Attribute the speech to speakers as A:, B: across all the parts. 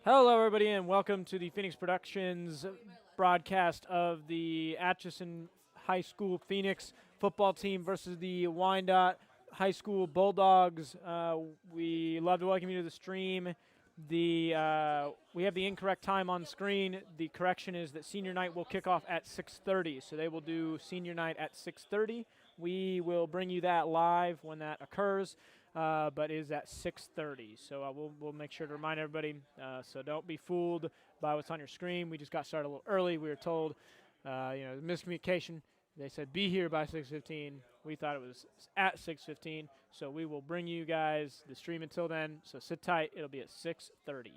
A: Hello, everybody, and welcome to the Phoenix Productions broadcast of the Atchison High School Phoenix football team versus the Wyandotte High School Bulldogs. We love to welcome you to the stream. We have the incorrect time on screen. The correction is that senior night will kick off at 6:30, so they will do senior night at 6:30. We will bring you that live when that occurs. But is at 6:30. So we'll make sure to remind everybody. So don't be fooled by what's on your screen. We just got started a little early. We were told, miscommunication. They said be here by 6:15. We thought it was at 6:15. So we will bring you guys the stream until then. So sit tight. It'll be at 6:30.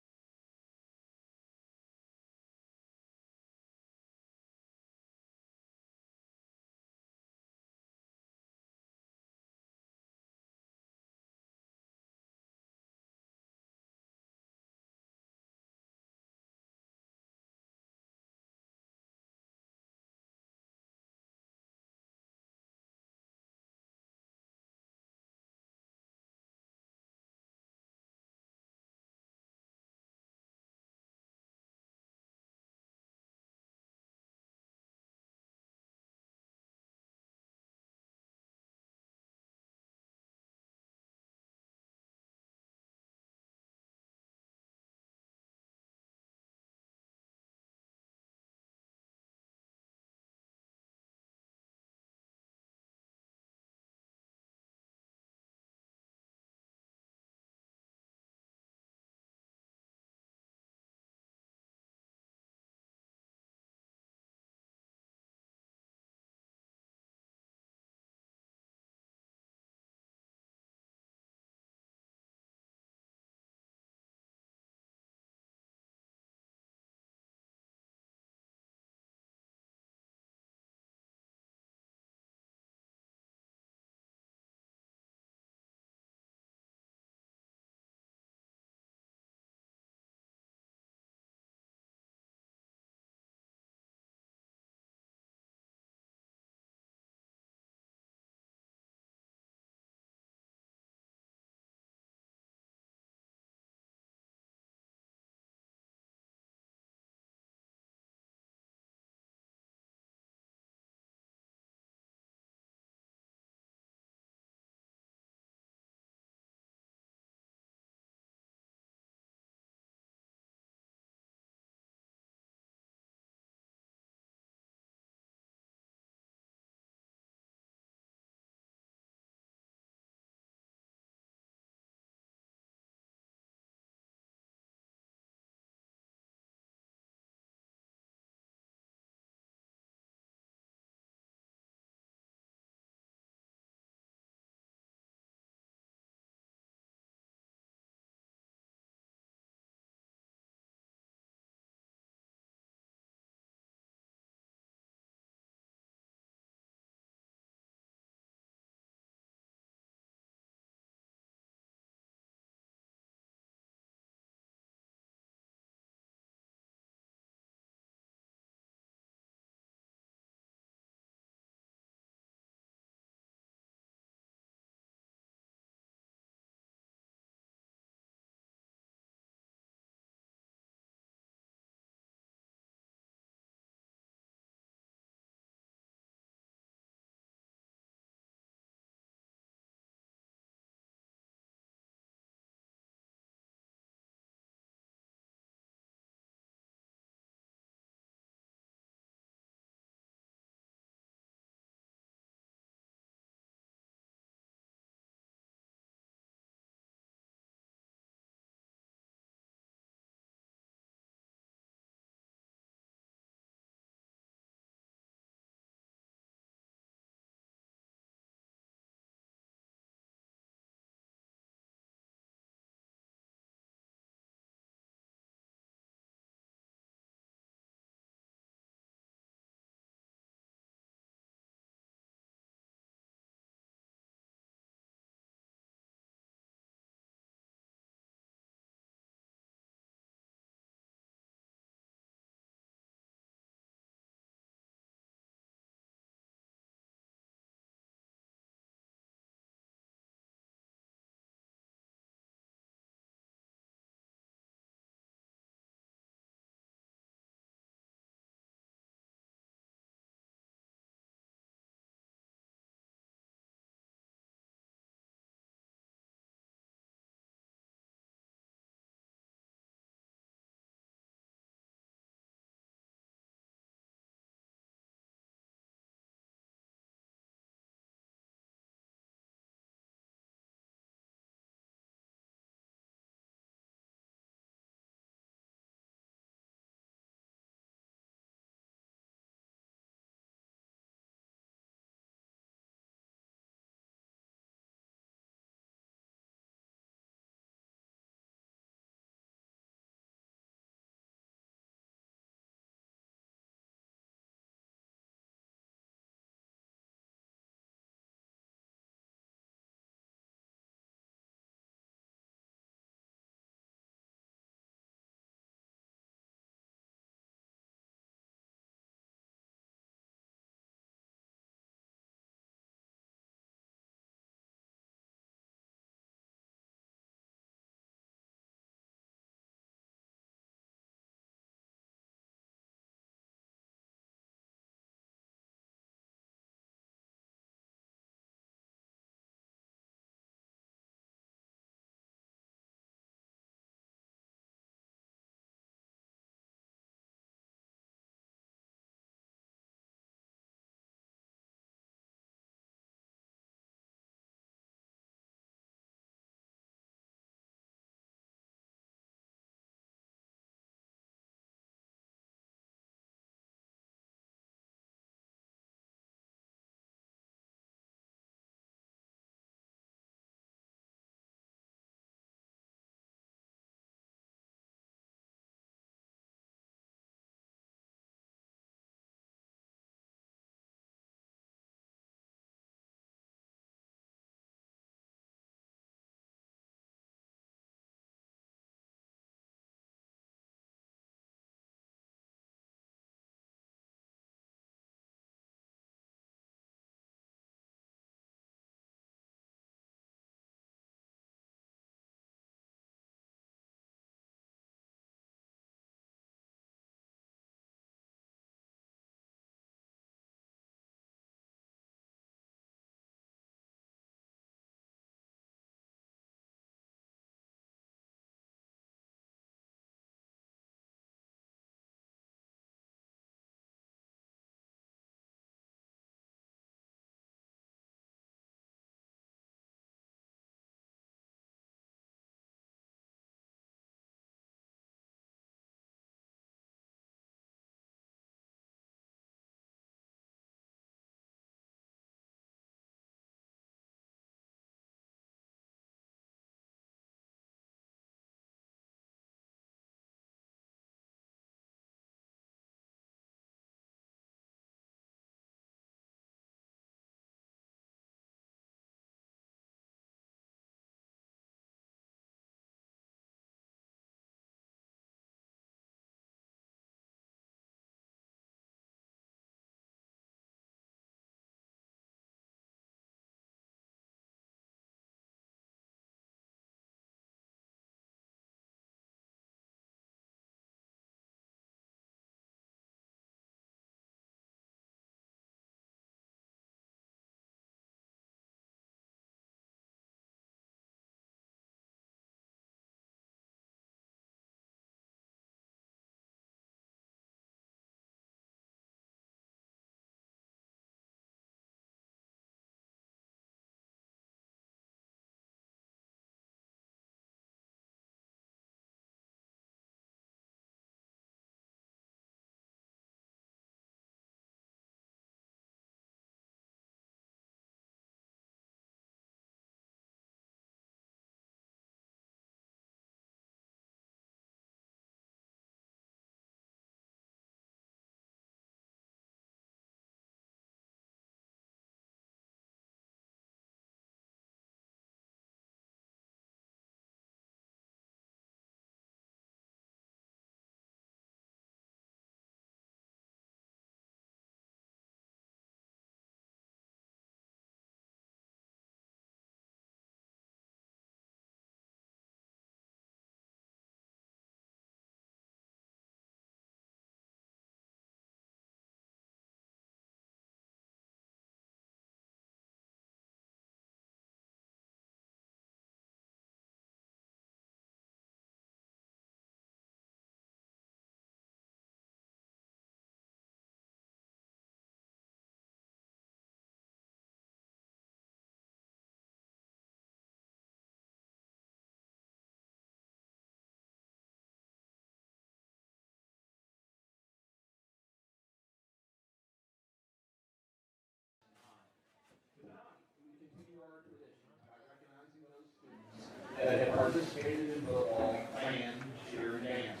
B: participated in football, band, cheer, and dance.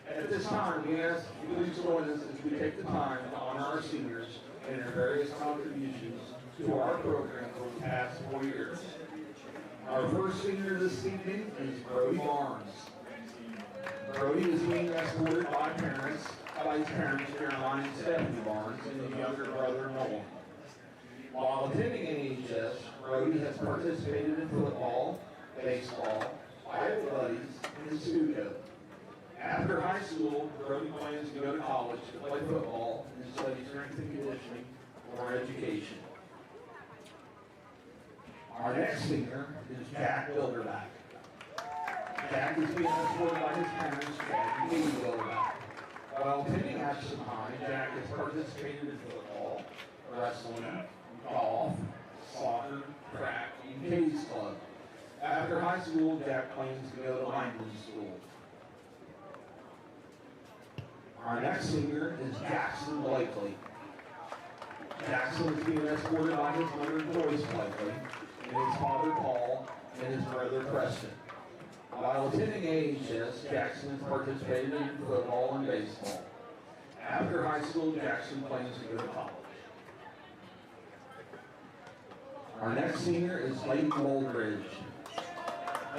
B: At this time, we ask you please join us as we take the time to honor our seniors and their various contributions to our program over the past 4 years. Our first senior this evening is Brody Barnes. Brody is being escorted by his parents, Caroline and Stephanie Barnes, and his younger brother, Nolan. While attending AHS, Brody has participated in football, baseball, Bible buddies, and Stuco. After high school, Brody plans to go to college to play football and study strength and conditioning or education. Our next senior is Jack Bilderback. Jack is being escorted by his parents, Jack and Kyllee Bilderback. While attending Atchison High, Jack has participated in football, wrestling, golf, soccer, track, and Katie's club. After high school, Jack plans to go to lineman school. Our next senior is Jackson Blakely. Jackson is being escorted by his mother, Joyce Blakely, and his father, Paul, and his brother, Preston. While attending AHS, Jackson has participated in football and baseball. After high school, Jackson plans to go to college. Our next senior is Peyton Goldridge.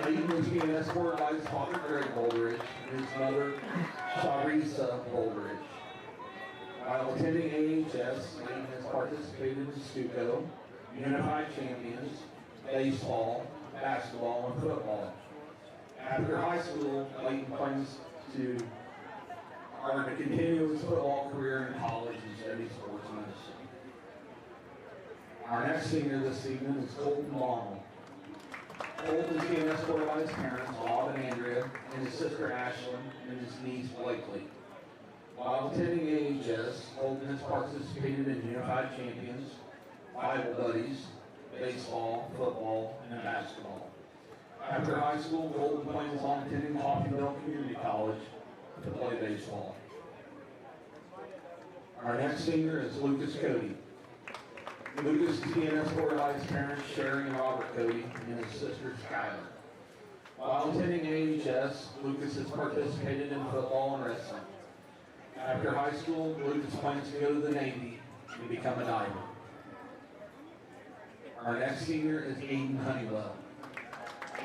B: Peyton is being escorted by his father, Greg Goldridge, and his mother, Charissa Goldridge. While attending AHS, Peyton has participated in Stuco, Unified Champions, baseball, basketball, and football. After high school, Peyton plans to continue his football career in college and study sports medicine. Our next senior this evening is Colton Long. Colton is being escorted by his parents, Bob and Andrea, and his sister Ashlyn, and his niece Blakely. While attending AHS, Colton has participated in Unified Champions, Bible Buddies, baseball, football, and basketball. After high school, Colton plans on attending Coffeyville Community College to play baseball. Our next senior is Lucas Cody. Lucas is being escorted by his parents, Sherry and Robert Cody, and his sister Skylar. While attending AHS, Lucas has participated in football and wrestling. After high school, Lucas plans to go to the Navy and become a diver. Our next senior is Aiden Honeywell.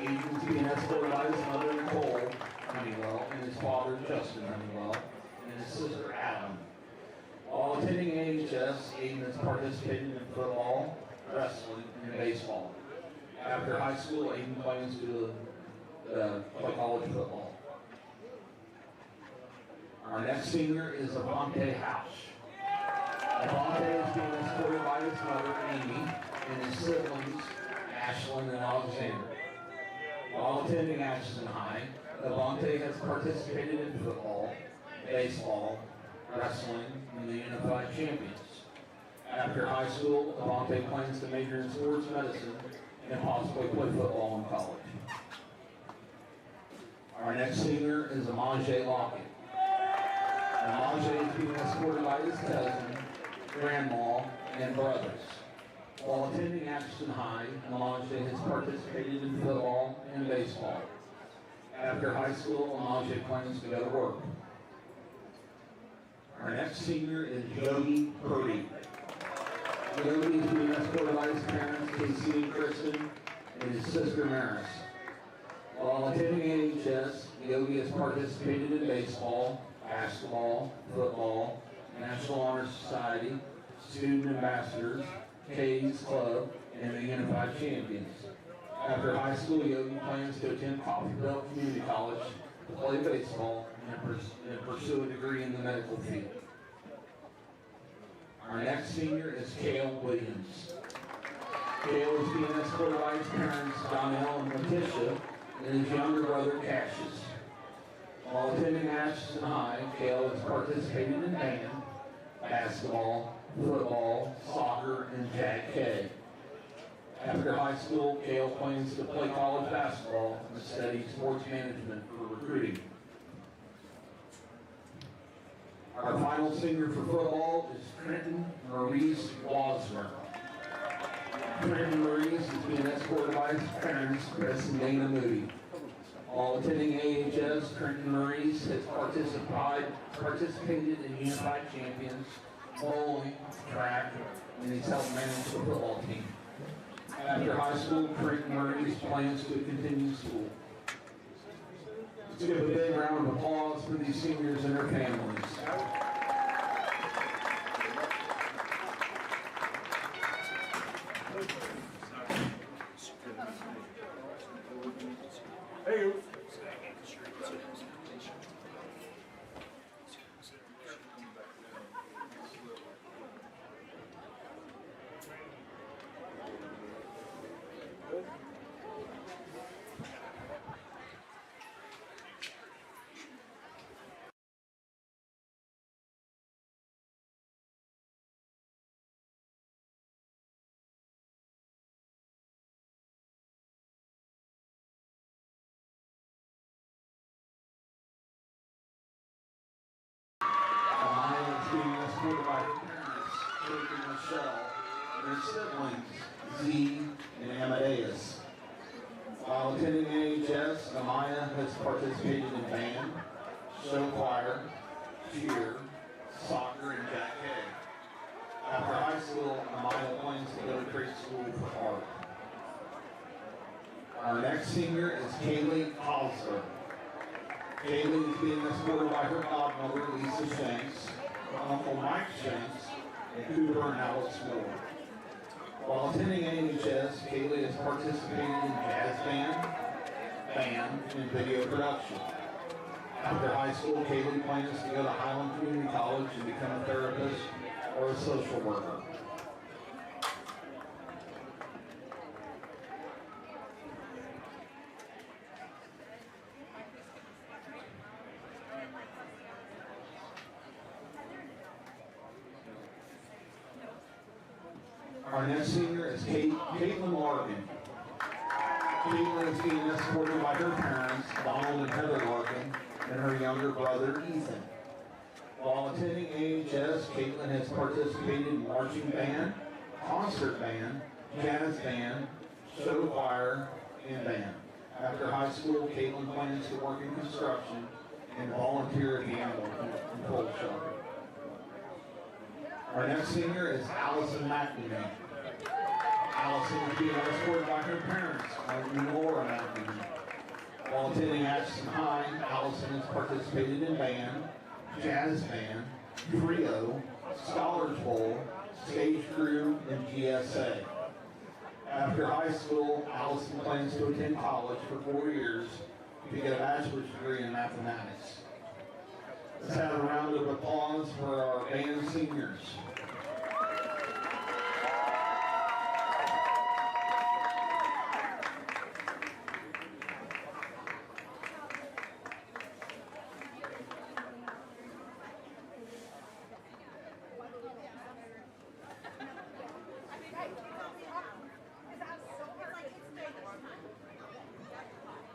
B: Aiden is being escorted by his mother, Nicole Honeywell, and his father, Justin Honeywell, and his sister, Adam. While attending AHS, Aiden has participated in football, wrestling, and baseball. After high school, Aiden plans to play college football. Our next senior is Avante House. Avante is being escorted by his mother, Amy, and his siblings, Ashlyn and Alexander. While attending Atchison High, Avante has participated in football, baseball, wrestling, and the Unified Champions. After high school, Avante plans to major in sports medicine and possibly play football in college. Our next senior is Amajay Lockett. Amajay is being escorted by his cousin, grandma, and brothers. While attending Atchison High, Amajay has participated in football and baseball. After high school, Amajay plans to go to work. Our next senior is Jody Purdy. Jody is being escorted by his parents, Casey and Kristen, and his sister Maris. While attending AHS, Yogi has participated in baseball, basketball, football, National Honor Society, Student Ambassadors, K's Club, and the Unified Champions. After high school, Yogi plans to attend Coffeyville Community College to play baseball and pursue a degree in the medical field. Our next senior is Cale Williams. Cale is being escorted by his parents, Donnell and Letitia, and his younger brother, Cassius. While attending Atchison High, Cale has participated in band, basketball, football, soccer, and Jack K. After high school, Cale plans to play college basketball and study sports management for recruiting. Our final senior for football is Trenton Maurice Wasner. Trenton Maurice is being escorted by his parents, Chris and Dana Moody. While attending AHS, Trenton Maurice has participated in Unified Champions, bowling, track, and he's helped manage the football team. After high school, Trenton Maurice plans to continue school. Let's give a big round of applause for these seniors and their families. Hey. Being escorted by her parents, Kate and Michelle, and their siblings, Z and Amadeus. While attending AHS, Amaya has participated in band, show choir, cheer, soccer, and Jack Hay. After high school, Amaya plans to go to trade school for art. Our next senior is Kyllee Osler. Kyllee is being escorted by her godmother, Lisa Shanks, Uncle Mike Shanks, and Cooper and Alex Moore. While attending AHS, Kyllee has participated in jazz band, and video production. After high school, Kyllee plans to go to Highland Community College and become a therapist or a social worker. Our next senior is Caitlin Larkin. Caitlin is being escorted by her parents, Donald and Heather Larkin, and her younger brother, Ethan. While attending AHS, Caitlin has participated in marching band, concert band, jazz band, show choir, and band. After high school, Caitlin plans to work in construction and volunteer at the animal control shelter. Our next senior is Allison McNamee. Allison is being escorted by her parents, Martin and Laura McNamee. While attending Atchison High, Allison has participated in band, jazz band, trio, scholars bowl, stage crew, and GSA. After high school, Allison plans to attend college for 4 years to get a bachelor's degree in mathematics. Let's have a round of applause for our band seniors.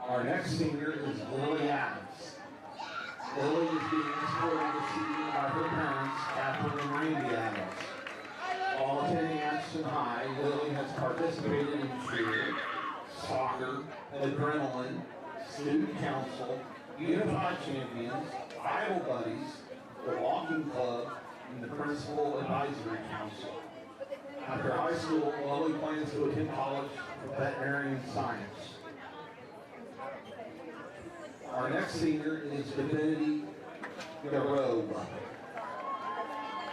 B: Our next senior is Lily Adams. Lily is being escorted this evening by her parents, Catherine and Randy Adams. While attending Atchison High, Lily has participated in cheer, soccer, adrenaline, student council, Unified Champions, Bible Buddies, the Walking Club, and the Principal Advisory Council. After high school, Lily plans to attend college for veterinary science. Our next senior is Divinity Garobe.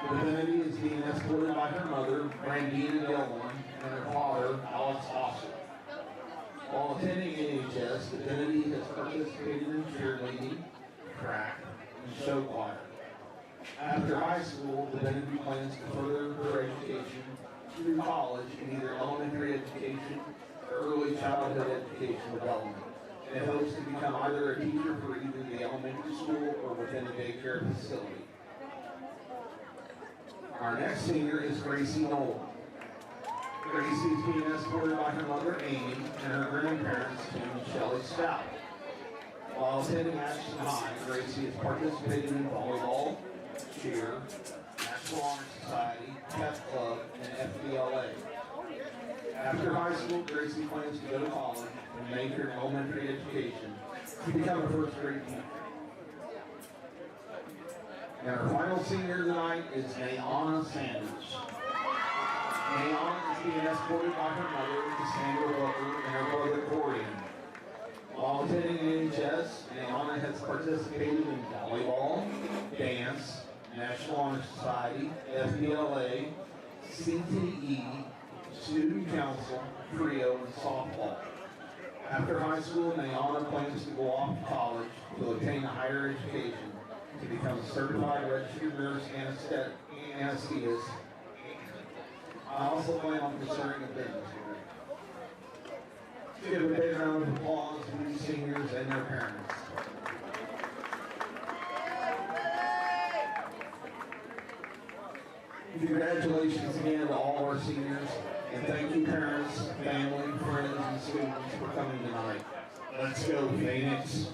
B: Divinity is being escorted by her mother, Brandina Gilwan, and her father, Alex Osler. While attending AHS, Divinity has participated in cheerleading, track, and show choir. After high school, Divinity plans to further her education through college in either elementary education or early childhood education development, and hopes to become either a teacher for either the elementary school or within a daycare facility. Our next senior is Gracie Nolan. Gracie is being escorted by her mother, Amy, and her grandparents, Tim and Shelley Stout. While attending Atchison High, Gracie has participated in volleyball, cheer, National Honor Society, Pep Club, and FBLA. After high school, Gracie plans to go to college and major in elementary education to become a first-grade teacher. And our final senior tonight is Nayana Sanders. Nayana is being escorted by her mother to Sandra Butler and her brother Corian. While attending AHS, Nayana has participated in volleyball, dance, National Honor Society, FBLA, CTE, Student Council, Trio, and softball. After high school, Nayana plans to go off to college to obtain a higher education to become a certified registered nurse anesthetist. I also plan on pursuing a business career. Give a big round of applause to these seniors and their parents. Congratulations again to all our seniors, and thank you parents, family, friends, and students for coming tonight. Let's go, Phoenix.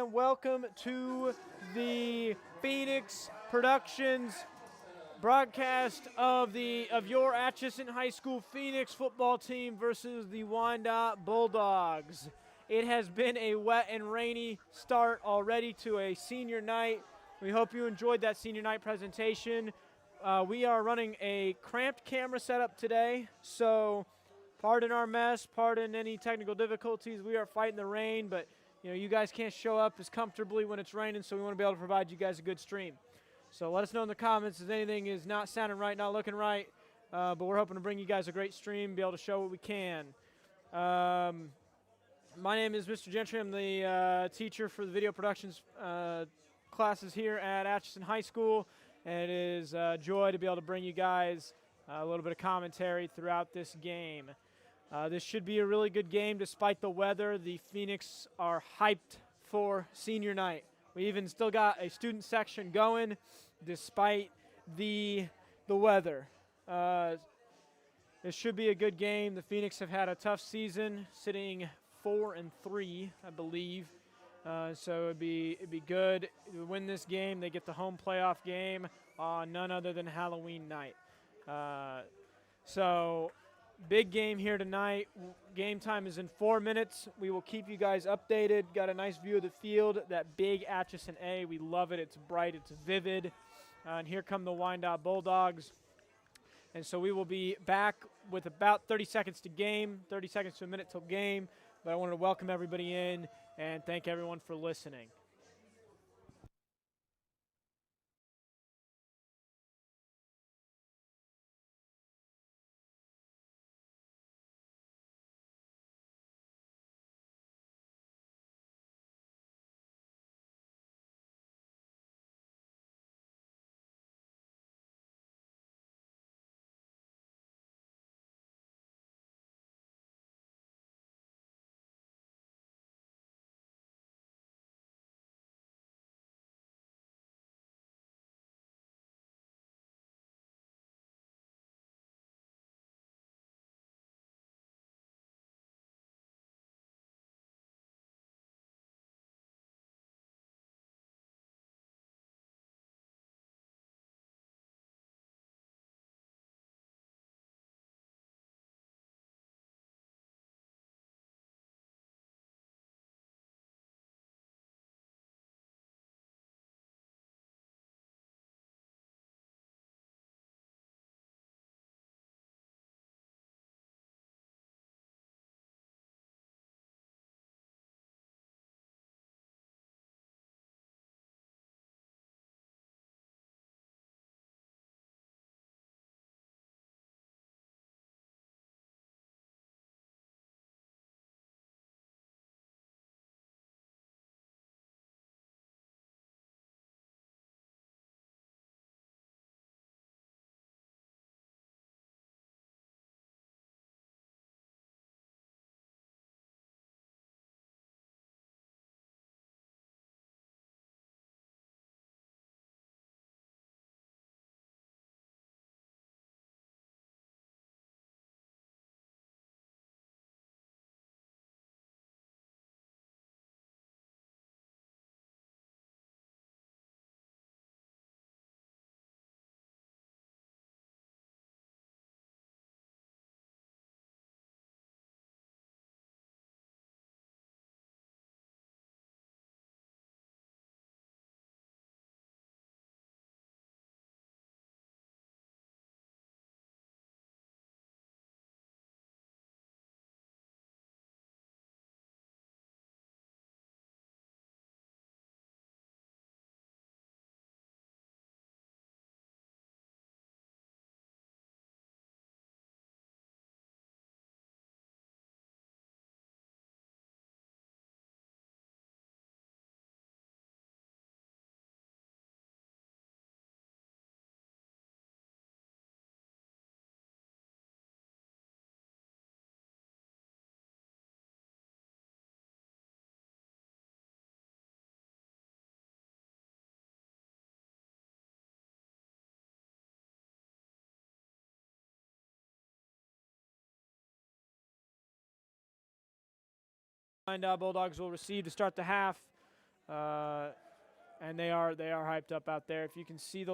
A: and welcome to the Phoenix Productions broadcast of your Atchison High School Phoenix football team versus the Wyandotte Bulldogs. It has been a wet and rainy start already to a senior night. We hope you enjoyed that senior night presentation. We are running a cramped camera setup today, so pardon our mess, pardon any technical difficulties. We are fighting the rain, but you guys can't show up as comfortably when it's raining, so we want to be able to provide you guys a good stream. So let us know in the comments if anything is not sounding right, not looking right, but we're hoping to bring you guys a great stream, be able to show what we can. My name is Mr. Gentry. I'm the teacher for the video productions classes here at Atchison High School, and it is a joy to be able to bring you guys a little bit of commentary throughout this game. This should be a really good game despite the weather. The Phoenix are hyped for senior night. We even still got a student section going despite the weather. This should be a good game. The Phoenix have had a tough season, sitting 4-3, I believe. So it'd be good to win this game. They get the home playoff game on none other than Halloween night. So big game here tonight. Game time is in 4 minutes. We will keep you guys updated. Got a nice view of the field, that big Atchison A. We love it. It's bright. It's vivid. And here come the Wyandotte Bulldogs. And so we will be back with about 30 seconds to game, 30 seconds to a minute till game. But I wanted to welcome everybody in and thank everyone for listening. Wyandotte Bulldogs will receive to start the half. And they are hyped up out there. If you could see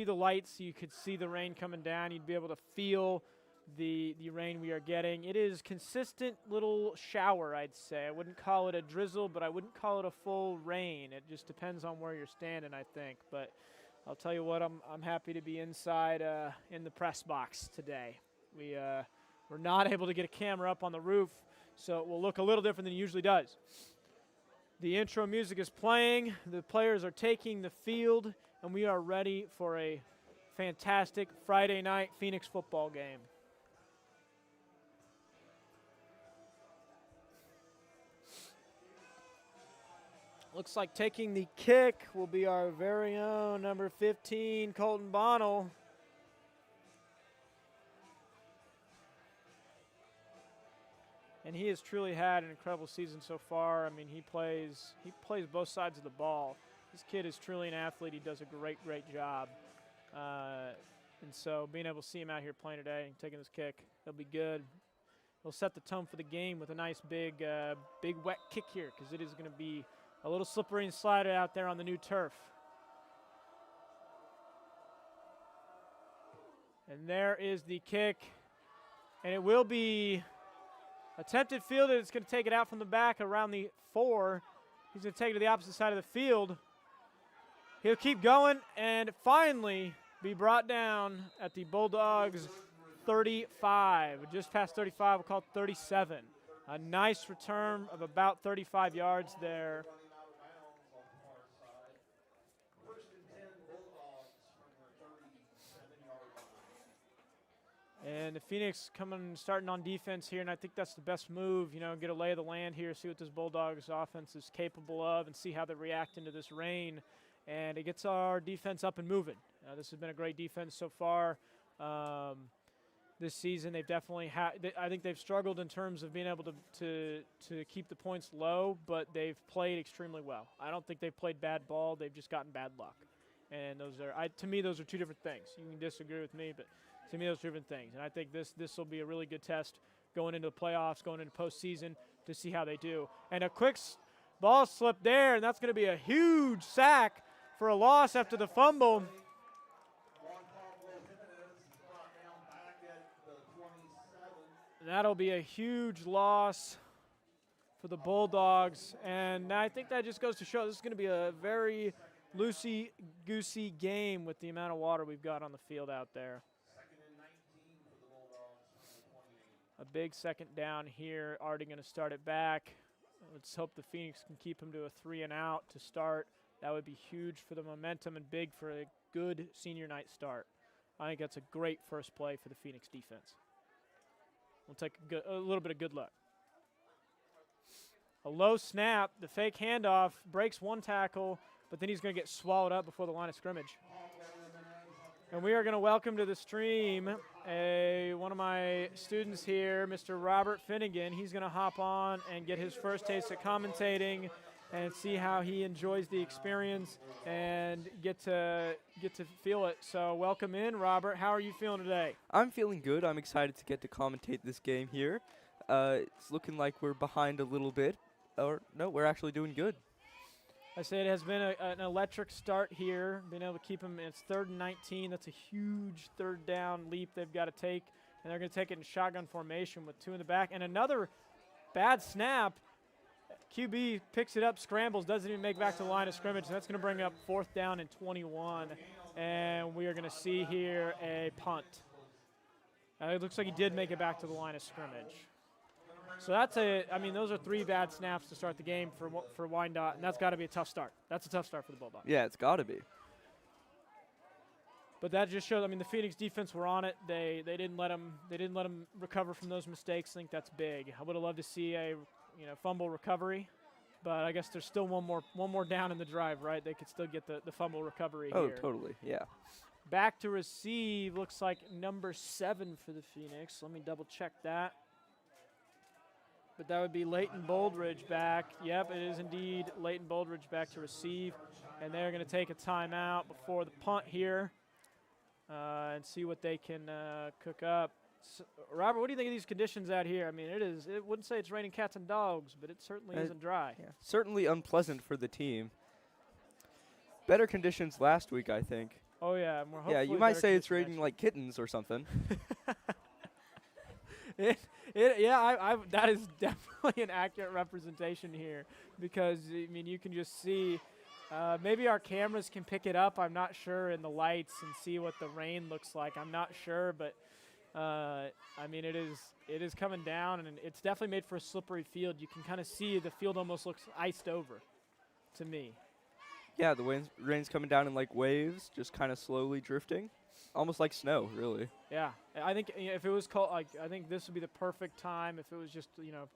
A: the lights, you could see the rain coming down. You'd be able to feel the rain we are getting. It is consistent little shower, I'd say. I wouldn't call it a drizzle, but I wouldn't call it a full rain. It just depends on where you're standing, I think. But I'll tell you what, I'm happy to be inside in the press box today. We're not able to get a camera up on the roof, so it will look a little different than it usually does. The intro music is playing, the players are taking the field, and we are ready for a fantastic Friday night Phoenix football game. Looks like taking the kick will be our very own number 15, Colton Bonnell. And he has truly had an incredible season so far. I mean, he plays both sides of the ball. This kid is truly an athlete. He does a great job. And so being able to see him out here playing today and taking this kick, he'll be good. He'll set the tone for the game with a nice big wet kick here, because it is going to be a little slippery and slidey out there on the new turf. And there is the kick. And it will be attempted field. It's going to take it out from the back around the 4. He's going to take it to the opposite side of the field. He'll keep going and finally be brought down at the Bulldogs 35. Just past 35, we'll call it 37. A nice return of about 35 yards there. And the Phoenix starting on defense here, and I think that's the best move, get a lay of the land here, see what this Bulldogs offense is capable of, and see how they react into this rain. And it gets our defense up and moving. This has been a great defense so far this season. They've definitely I think they've struggled in terms of being able to keep the points low, but they've played extremely well. I don't think they've played bad ball. They've just gotten bad luck. And to me, those are two different things. You can disagree with me, but to me, those are different things. And I think this will be a really good test going into the playoffs, going into postseason, to see how they do. And a quick ball slip there, and that's going to be a huge sack for a loss after the fumble. That'll be a huge loss for the Bulldogs. And I think that just goes to show this is going to be a very loosey-goosey game with the amount of water we've got on the field out there. A big second down here. Already going to start it back. Let's hope the Phoenix can keep him to a 3-and-out to start. That would be huge for the momentum and big for a good senior night start. I think that's a great first play for the Phoenix defense. We'll take a little bit of good luck. A low snap. The fake handoff breaks one tackle, but then he's going to get swallowed up before the line of scrimmage. And we are going to welcome to the stream one of my students here, Mr. Robert Finnegan. He's going to hop on and get his first taste at commentating and see how he enjoys the experience and get to feel it. So welcome in, Robert. How are you feeling today?
C: I'm feeling good. I'm excited to get to commentate this game here. It's looking like we're behind a little bit. Or no, we're actually doing good.
A: I say it has been an electric start here, being able to keep them. It's 3rd and 19. That's a huge third down leap they've got to take, and they're going to take it in shotgun formation with 2 in the back. And another bad snap. QB picks it up, scrambles, doesn't even make it back to the line of scrimmage. So that's going to bring up 4th down and 21, and we are going to see here a punt. It looks like he did make it back to the line of scrimmage. So those are 3 bad snaps to start the game for Wyandotte, and that's got to be a tough start. That's a tough start for the Bulldogs.
C: Yeah, it's got to be.
A: But that just shows. The Phoenix defense were on it. They didn't let them recover from those mistakes. I think that's big. I would have loved to see a fumble recovery, but I guess there's still one more down in the drive, right? They could still get the fumble recovery here.
C: Oh, totally. Yeah.
A: Back to receive looks like number 7 for the Phoenix. Let me double check that. But that would be Leighton Boldridge back. Yep, it is indeed Leighton Boldridge back to receive. And they're going to take a timeout before the punt here and see what they can cook up. Robert, what do you think of these conditions out here? I mean, it wouldn't say it's raining cats and dogs, but it certainly isn't dry.
C: Yeah, certainly unpleasant for the team. Better conditions last week, I think.
A: Oh, yeah. More
C: Yeah, you might say it's raining like kittens or something.
A: That is definitely an accurate representation here because, I mean, you can just see, maybe our cameras can pick it up, I'm not sure, in the lights and see what the rain looks like. I'm not sure, but, I mean, it is coming down, and it's definitely made for a slippery field. You can kind of see the field almost looks iced over to me.
C: Yeah, the rain's coming down in like waves, just kind of slowly drifting. Almost like snow, really.
A: Yeah, I think if it was cold, I think this would be the perfect time. If it was just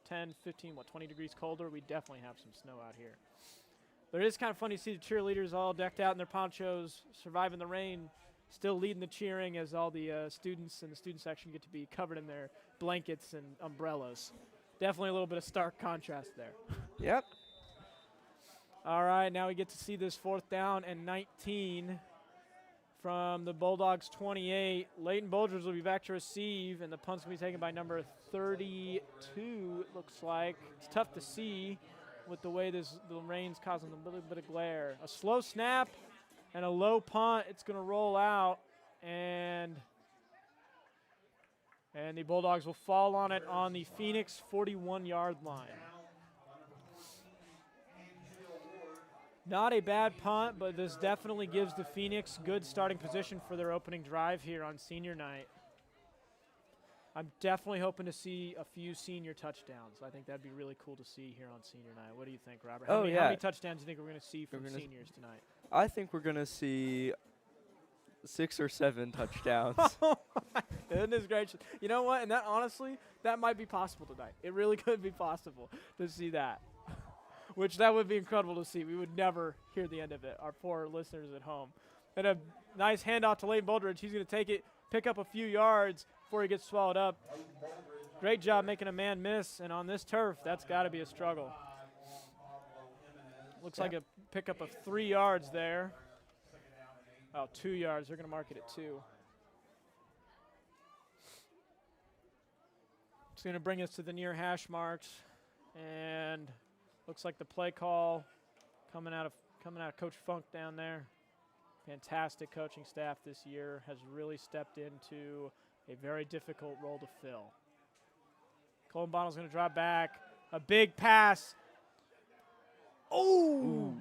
A: 10, 15, 20 degrees colder, we'd definitely have some snow out here. But it is kind of funny to see the cheerleaders all decked out in their ponchos, surviving the rain, still leading the cheering as all the students in the student section get to be covered in their blankets and umbrellas. Definitely a little bit of stark contrast there.
C: Yep.
A: All right, now we get to see this 4th down and 19 from the Bulldogs 28. Leighton Bulgers will be back to receive, and the punt's going to be taken by number 32, it looks like. It's tough to see with the way the rain's causing a little bit of glare. A slow snap and a low punt. It's going to roll out, and the Bulldogs will fall on it on the Phoenix 41-yard line. Not a bad punt, but this definitely gives the Phoenix good starting position for their opening drive here on senior night. I'm definitely hoping to see a few senior touchdowns. I think that'd be really cool to see here on senior night. What do you think, Robert? How many touchdowns do you think we're going to see from seniors tonight?
C: I think we're going to see 6 or 7 touchdowns.
A: Oh, my goodness gracious. You know what? And that, honestly, that might be possible tonight. It really could be possible to see that. Which that would be incredible to see. We would never hear the end of it, our poor listeners at home. And a nice handoff to Leighton Buldridge. He's going to take it, pick up a few yards before he gets swallowed up. Great job making a man miss, and on this turf, that's got to be a struggle. Looks like a pickup of 3 yards there. Oh, 2 yards. They're going to mark it at 2. It's going to bring us to the near hash marks, and looks like the play call coming out of Coach Funk down there. Fantastic coaching staff this year, has really stepped into a very difficult role to fill. Colin Bonnell's going to drop back. A big pass. Oh!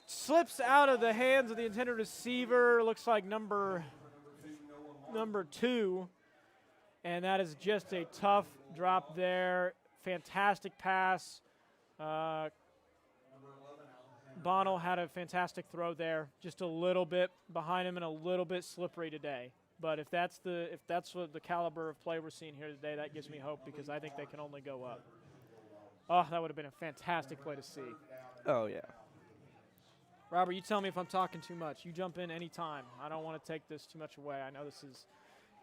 A: Slips out of the hands of the intended receiver. Looks like number 2. And that is just a tough drop there. Fantastic pass. Bonnell had a fantastic throw there, just a little bit behind him and a little bit slippery today. But if that's what the caliber of play we're seeing here today, that gives me hope because I think they can only go up. Oh, that would have been a fantastic play to see.
C: Oh, yeah.
A: Robert, you tell me if I'm talking too much. You jump in any time. I don't want to take this too much away. I know this is,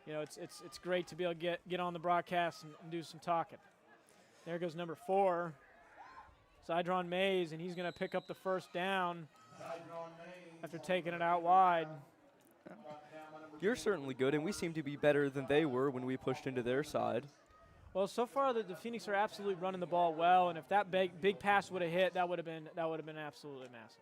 A: it's great to be able to get on the broadcast and do some talking. There goes number 4. Zydron Mays, and he's going to pick up the first down after taking it out wide.
C: You're certainly good, and we seem to be better than they were when we pushed into their side.
A: Well, so far the Phoenix are absolutely running the ball well, and if that big pass would have hit, that would have been absolutely massive.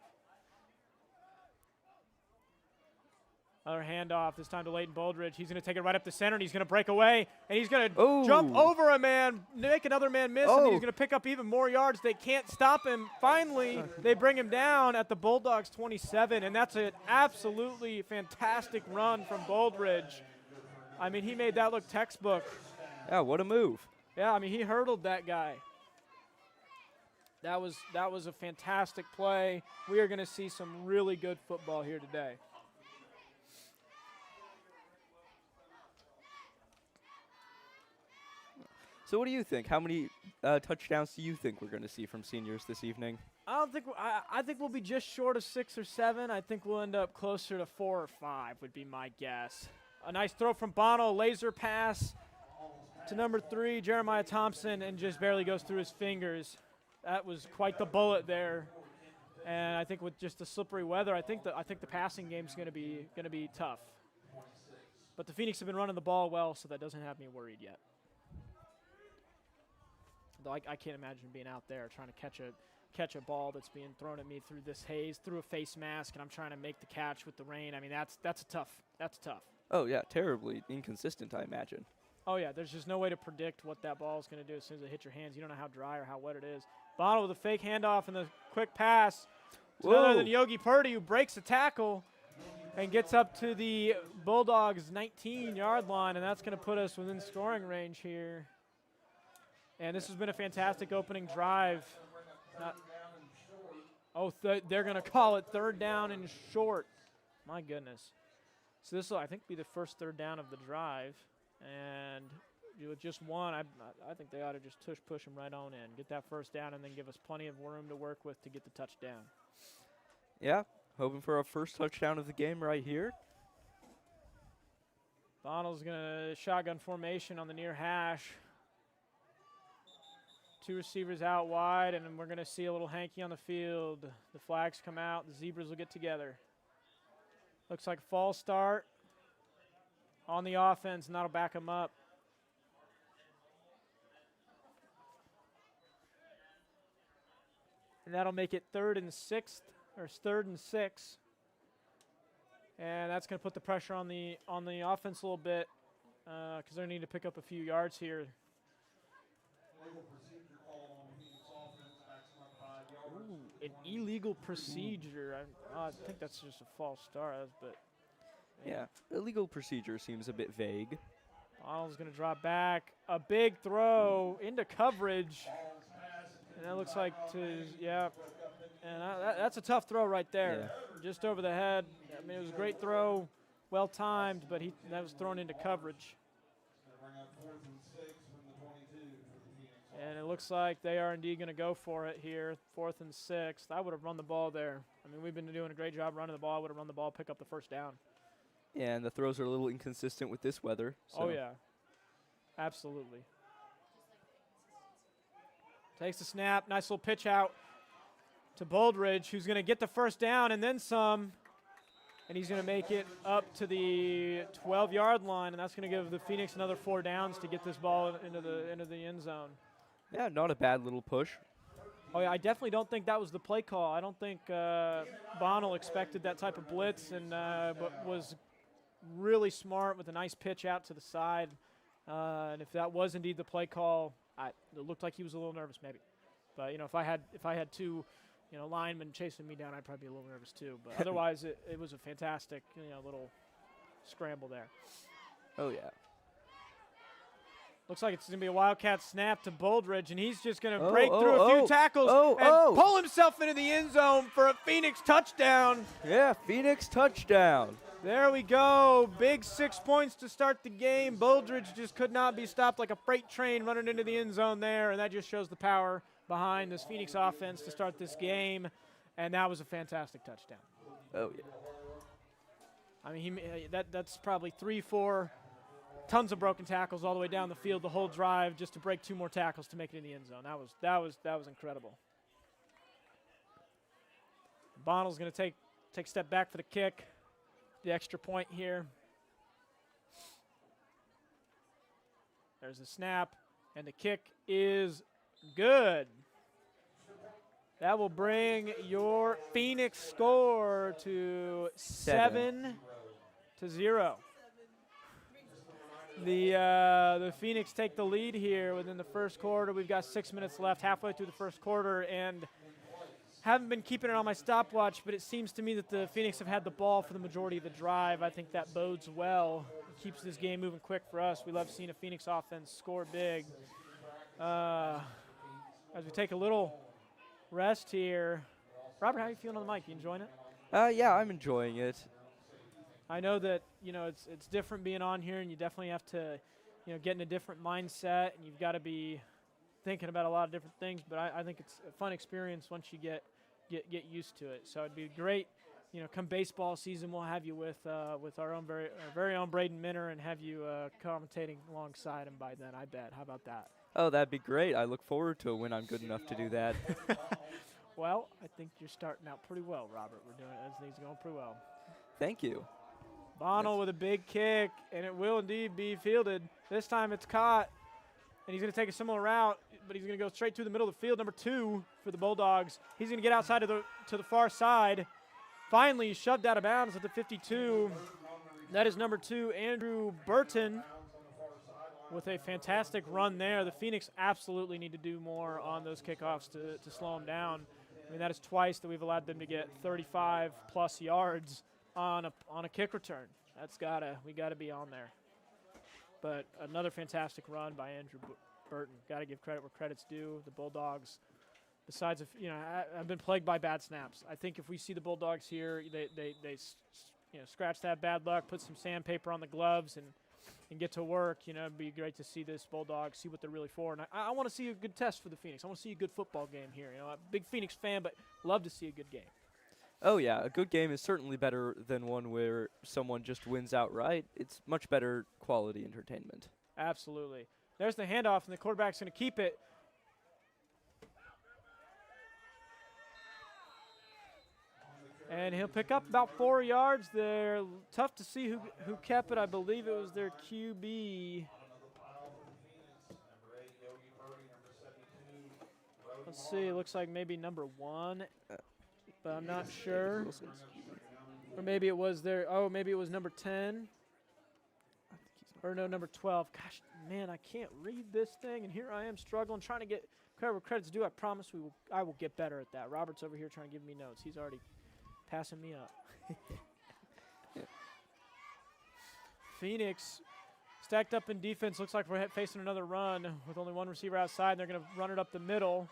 A: Another handoff, this time to Leighton Buldridge. He's going to take it right up the center, and he's going to break away, and he's going to jump over a man, make another man miss, and he's going to pick up even more yards. They can't stop him. Finally, they bring him down at the Bulldogs 27, and that's an absolutely fantastic run from Buldridge. I mean, he made that look textbook.
C: Yeah, what a move.
A: Yeah, I mean, he hurdled that guy. That was a fantastic play. We are going to see some really good football here today.
C: So what do you think? How many touchdowns do you think we're going to see from seniors this evening?
A: I think we'll be just short of 6 or 7. I think we'll end up closer to 4 or 5 would be my guess. A nice throw from Bono, laser pass to number 3, Jeremiah Thompson, and just barely goes through his fingers. That was quite the bullet there. And I think with just the slippery weather, I think the passing game's going to be tough. But the Phoenix have been running the ball well, so that doesn't have me worried yet. Though I can't imagine being out there trying to catch a ball that's being thrown at me through this haze, through a face mask, and I'm trying to make the catch with the rain. I mean, that's tough.
C: Oh, yeah, terribly inconsistent, I imagine.
A: Oh, yeah, there's just no way to predict what that ball is going to do as soon as it hits your hands. You don't know how dry or how wet it is. Bonnell with a fake handoff and the quick pass. It's none other than Yogi Purdy, who breaks the tackle and gets up to the Bulldogs' 19-yard line, and that's going to put us within scoring range here. And this has been a fantastic opening drive. They're going to call it third down and short. My goodness. So this will, I think, be the first third down of the drive. And with just one, I think they ought to just push them right on in, get that first down, and then give us plenty of room to work with to get the touchdown.
C: Yeah, hoping for our first touchdown of the game right here.
A: Bonnell's going to shotgun formation on the near hash. Two receivers out wide, and we're going to see a little hanky on the field. The flags come out. The Zebras will get together. Looks like a false start on the offense, and that'll back them up. And that'll make it third and 6. And that's going to put the pressure on the offense a little bit because they're going to need to pick up a few yards here. Ooh, an illegal procedure. I think that's just a false start, but
C: yeah, illegal procedure seems a bit vague.
A: Bonnell's going to drop back. A big throw into coverage. And that looks like and that's a tough throw right there. Yeah. Just over the head. I mean, it was a great throw, well timed, but that was thrown into coverage. And it looks like they are indeed going to go for it here, 4th and 6. I would have run the ball there. I mean, we've been doing a great job running the ball. I would have run the ball, pick up the first down.
C: Yeah, and the throws are a little inconsistent with this weather. So.
A: Oh, yeah. Absolutely. Takes the snap. Nice little pitch out to Boldridge, who's going to get the first down and then some. And he's going to make it up to the 12-yard line, and that's going to give the Phoenix another 4 downs to get this ball into the end zone.
C: Yeah, not a bad little push.
A: Oh, yeah, I definitely don't think that was the play call. I don't think Bonnell expected that type of blitz but was really smart with a nice pitch out to the side. And if that was indeed the play call, it looked like he was a little nervous maybe. But, if I had two linemen chasing me down, I'd probably be a little nervous too. But otherwise, it was a fantastic, little scramble there.
C: Oh, yeah.
A: Looks like it's going to be a Wildcat snap to Boldridge, and he's just going to break through a few tackles and pull himself into the end zone for a Phoenix touchdown.
C: Yeah, Phoenix touchdown.
A: There we go. Big 6 points to start the game. Boldridge just could not be stopped like a freight train running into the end zone there, and that just shows the power behind this Phoenix offense to start this game, and that was a fantastic touchdown.
C: Oh, yeah.
A: I mean, that's probably 3-4 tons of broken tackles all the way down the field the whole drive just to break 2 more tackles to make it in the end zone. That was incredible. Bonnell's going to take a step back for the kick, the extra point here. There's the snap, and the kick is good. That will bring your Phoenix score to 7-0. The Phoenix take the lead here within the first quarter. We've got 6 minutes left, halfway through the first quarter, and haven't been keeping it on my stopwatch, but it seems to me that the Phoenix have had the ball for the majority of the drive. I think that bodes well. It keeps this game moving quick for us. We love seeing a Phoenix offense score big. As we take a little rest here. Robert, how are you feeling on the mic? You enjoying it?
C: Yeah, I'm enjoying it.
A: I know that, it's different being on here, and you definitely have to, get in a different mindset, and you've got to be thinking about a lot of different things, but I think it's a fun experience once you get used to it. So it'd be great, come baseball season, we'll have you with our own very own Braden Minner and have you commentating alongside him by then, I bet. How about that?
C: Oh, that'd be great. I look forward to it when I'm good enough to do that.
A: Well, I think you're starting out pretty well, Robert. Things are going pretty well.
C: Thank you.
A: Bonnell with a big kick, and it will indeed be fielded. This time it's caught, and he's going to take a similar route, but he's going to go straight through the middle of the field. Number 2 for the Bulldogs. He's going to get outside to the far side. Finally shoved out of bounds at the 52. That is number 2, Andrew Burton, with a fantastic run there. The Phoenix absolutely need to do more on those kickoffs to slow them down. I mean, that is twice that we've allowed them to get 35-plus yards on a kick return. We gotta be on there. But another fantastic run by Andrew Burton. Got to give credit where credit's due. The Bulldogs, besides, I've been plagued by bad snaps. I think if we see the Bulldogs here, they scratch that bad luck, put some sandpaper on the gloves, and get to work. It'd be great to see this Bulldogs, see what they're really for. And I want to see a good test for the Phoenix. I want to see a good football game here. I'm a big Phoenix fan, but love to see a good game.
C: Oh, yeah, a good game is certainly better than one where someone just wins outright. It's much better quality entertainment.
A: Absolutely. There's the handoff, and the quarterback's going to keep it. And he'll pick up about 4 yards there. Tough to see who kept it. I believe it was their QB. Let's see. It looks like maybe number 1. But I'm not sure. Or maybe it was maybe it was number 10. Or no, number 12. Gosh, man, I can't read this thing, and here I am struggling, trying to get credit where credit's due. I promise I will get better at that. Robert's over here trying to give me notes. He's already passing me up. Phoenix stacked up in defense. Looks like we're facing another run with only 1 receiver outside, and they're going to run it up the middle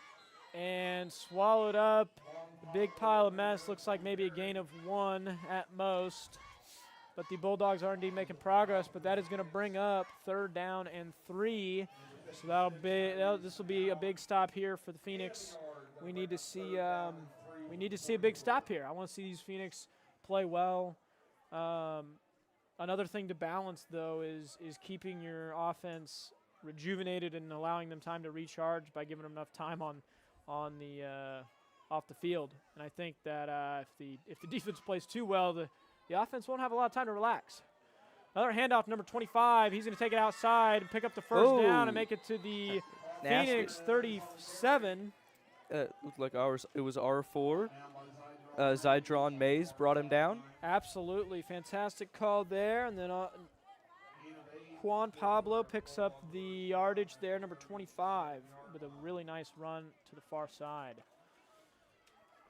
A: and swallowed up. A big pile of mess. Looks like maybe a gain of 1 at most. But the Bulldogs are indeed making progress, but that is going to bring up 3rd down and 3. So this will be a big stop here for the Phoenix. We need to see a big stop here. I want to see these Phoenix play well. Another thing to balance, though, is keeping your offense rejuvenated and allowing them time to recharge by giving them enough time on the off the field. And I think that if the defense plays too well, the offense won't have a lot of time to relax. Another handoff, number 25. He's going to take it outside and pick up the first down and make it to the Phoenix 37.
C: Looked like it was R4. Zydron Mays brought him down.
A: Absolutely. Fantastic call there. And then Juan Pablo picks up the yardage there, number 25, with a really nice run to the far side.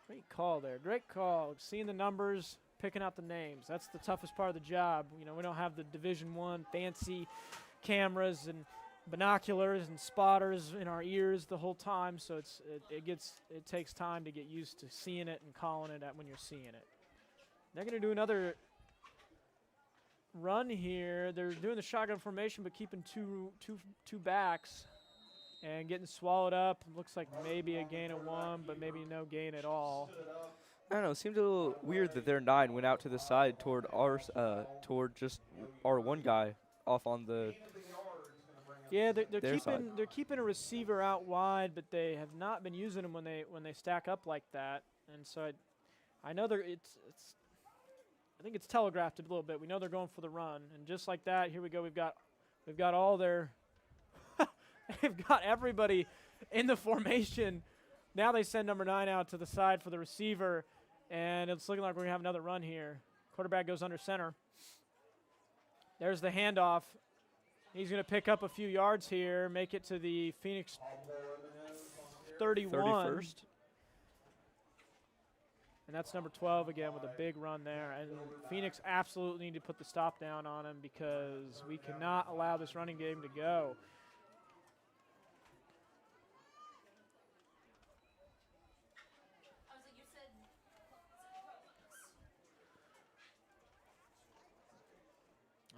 A: Great call there. Great call. Seeing the numbers, picking out the names. That's the toughest part of the job. We don't have the Division I fancy cameras and binoculars and spotters in our ears the whole time, so it takes time to get used to seeing it and calling it when you're seeing it. They're going to do another run here. They're doing the shotgun formation, but keeping two backs and getting swallowed up. Looks like maybe a gain of 1, but maybe no gain at all.
C: I don't know. It seemed a little weird that their 9 went out to the side toward just our one guy off on the.
A: Yeah, they're keeping a receiver out wide, but they have not been using them when they stack up like that. And so I know I think it's telegraphed a little bit. We know they're going for the run, and just like that, here we go. We've got all their they've got everybody in the formation. Now they send number 9 out to the side for the receiver, and it's looking like we're gonna have another run here. Quarterback goes under center. There's the handoff. He's going to pick up a few yards here, make it to the Phoenix 31.
C: 31st.
A: And that's number 12 again with a big run there. And Phoenix absolutely need to put the stop down on him because we cannot allow this running game to go.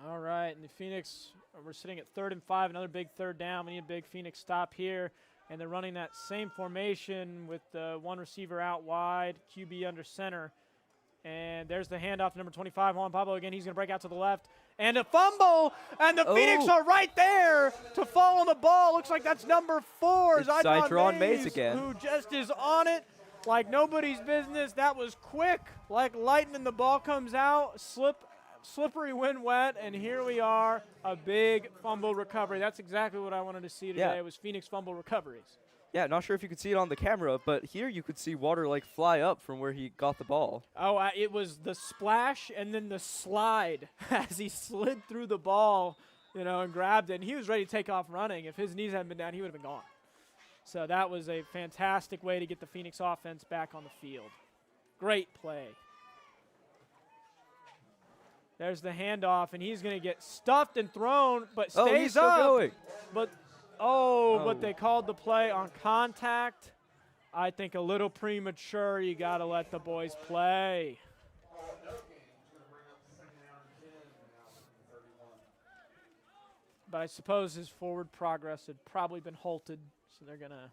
A: All right, and the Phoenix, we're sitting at 3rd and 5, another big 3rd down. We need a big Phoenix stop here, and they're running that same formation with the 1 receiver out wide, QB under center. And there's the handoff to number 25, Juan Pablo again. He's going to break out to the left, and a fumble, and the Phoenix are right there to fall on the ball. Looks like that's number 4,
C: Zydron Mays again,
A: who just is on it like nobody's business. That was quick, like lightning. The ball comes out, slip slippery when wet, and here we are, a big fumble recovery. That's exactly what I wanted to see today.
C: Yeah.
A: It was Phoenix fumble recoveries.
C: Yeah, not sure if you could see it on the camera, but here you could see water like fly up from where he got the ball.
A: Oh, it was the splash and then the slide as he slid through the ball, and grabbed it. And he was ready to take off running. If his knees hadn't been down, he would have been gone. So that was a fantastic way to get the Phoenix offense back on the field. Great play. There's the handoff, and he's going to get stuffed and thrown, but stays
C: he's still
A: up.
C: going.
A: But they called the play on contact. I think a little premature. You got to let the boys play. But I suppose his forward progress had probably been halted, so they're going to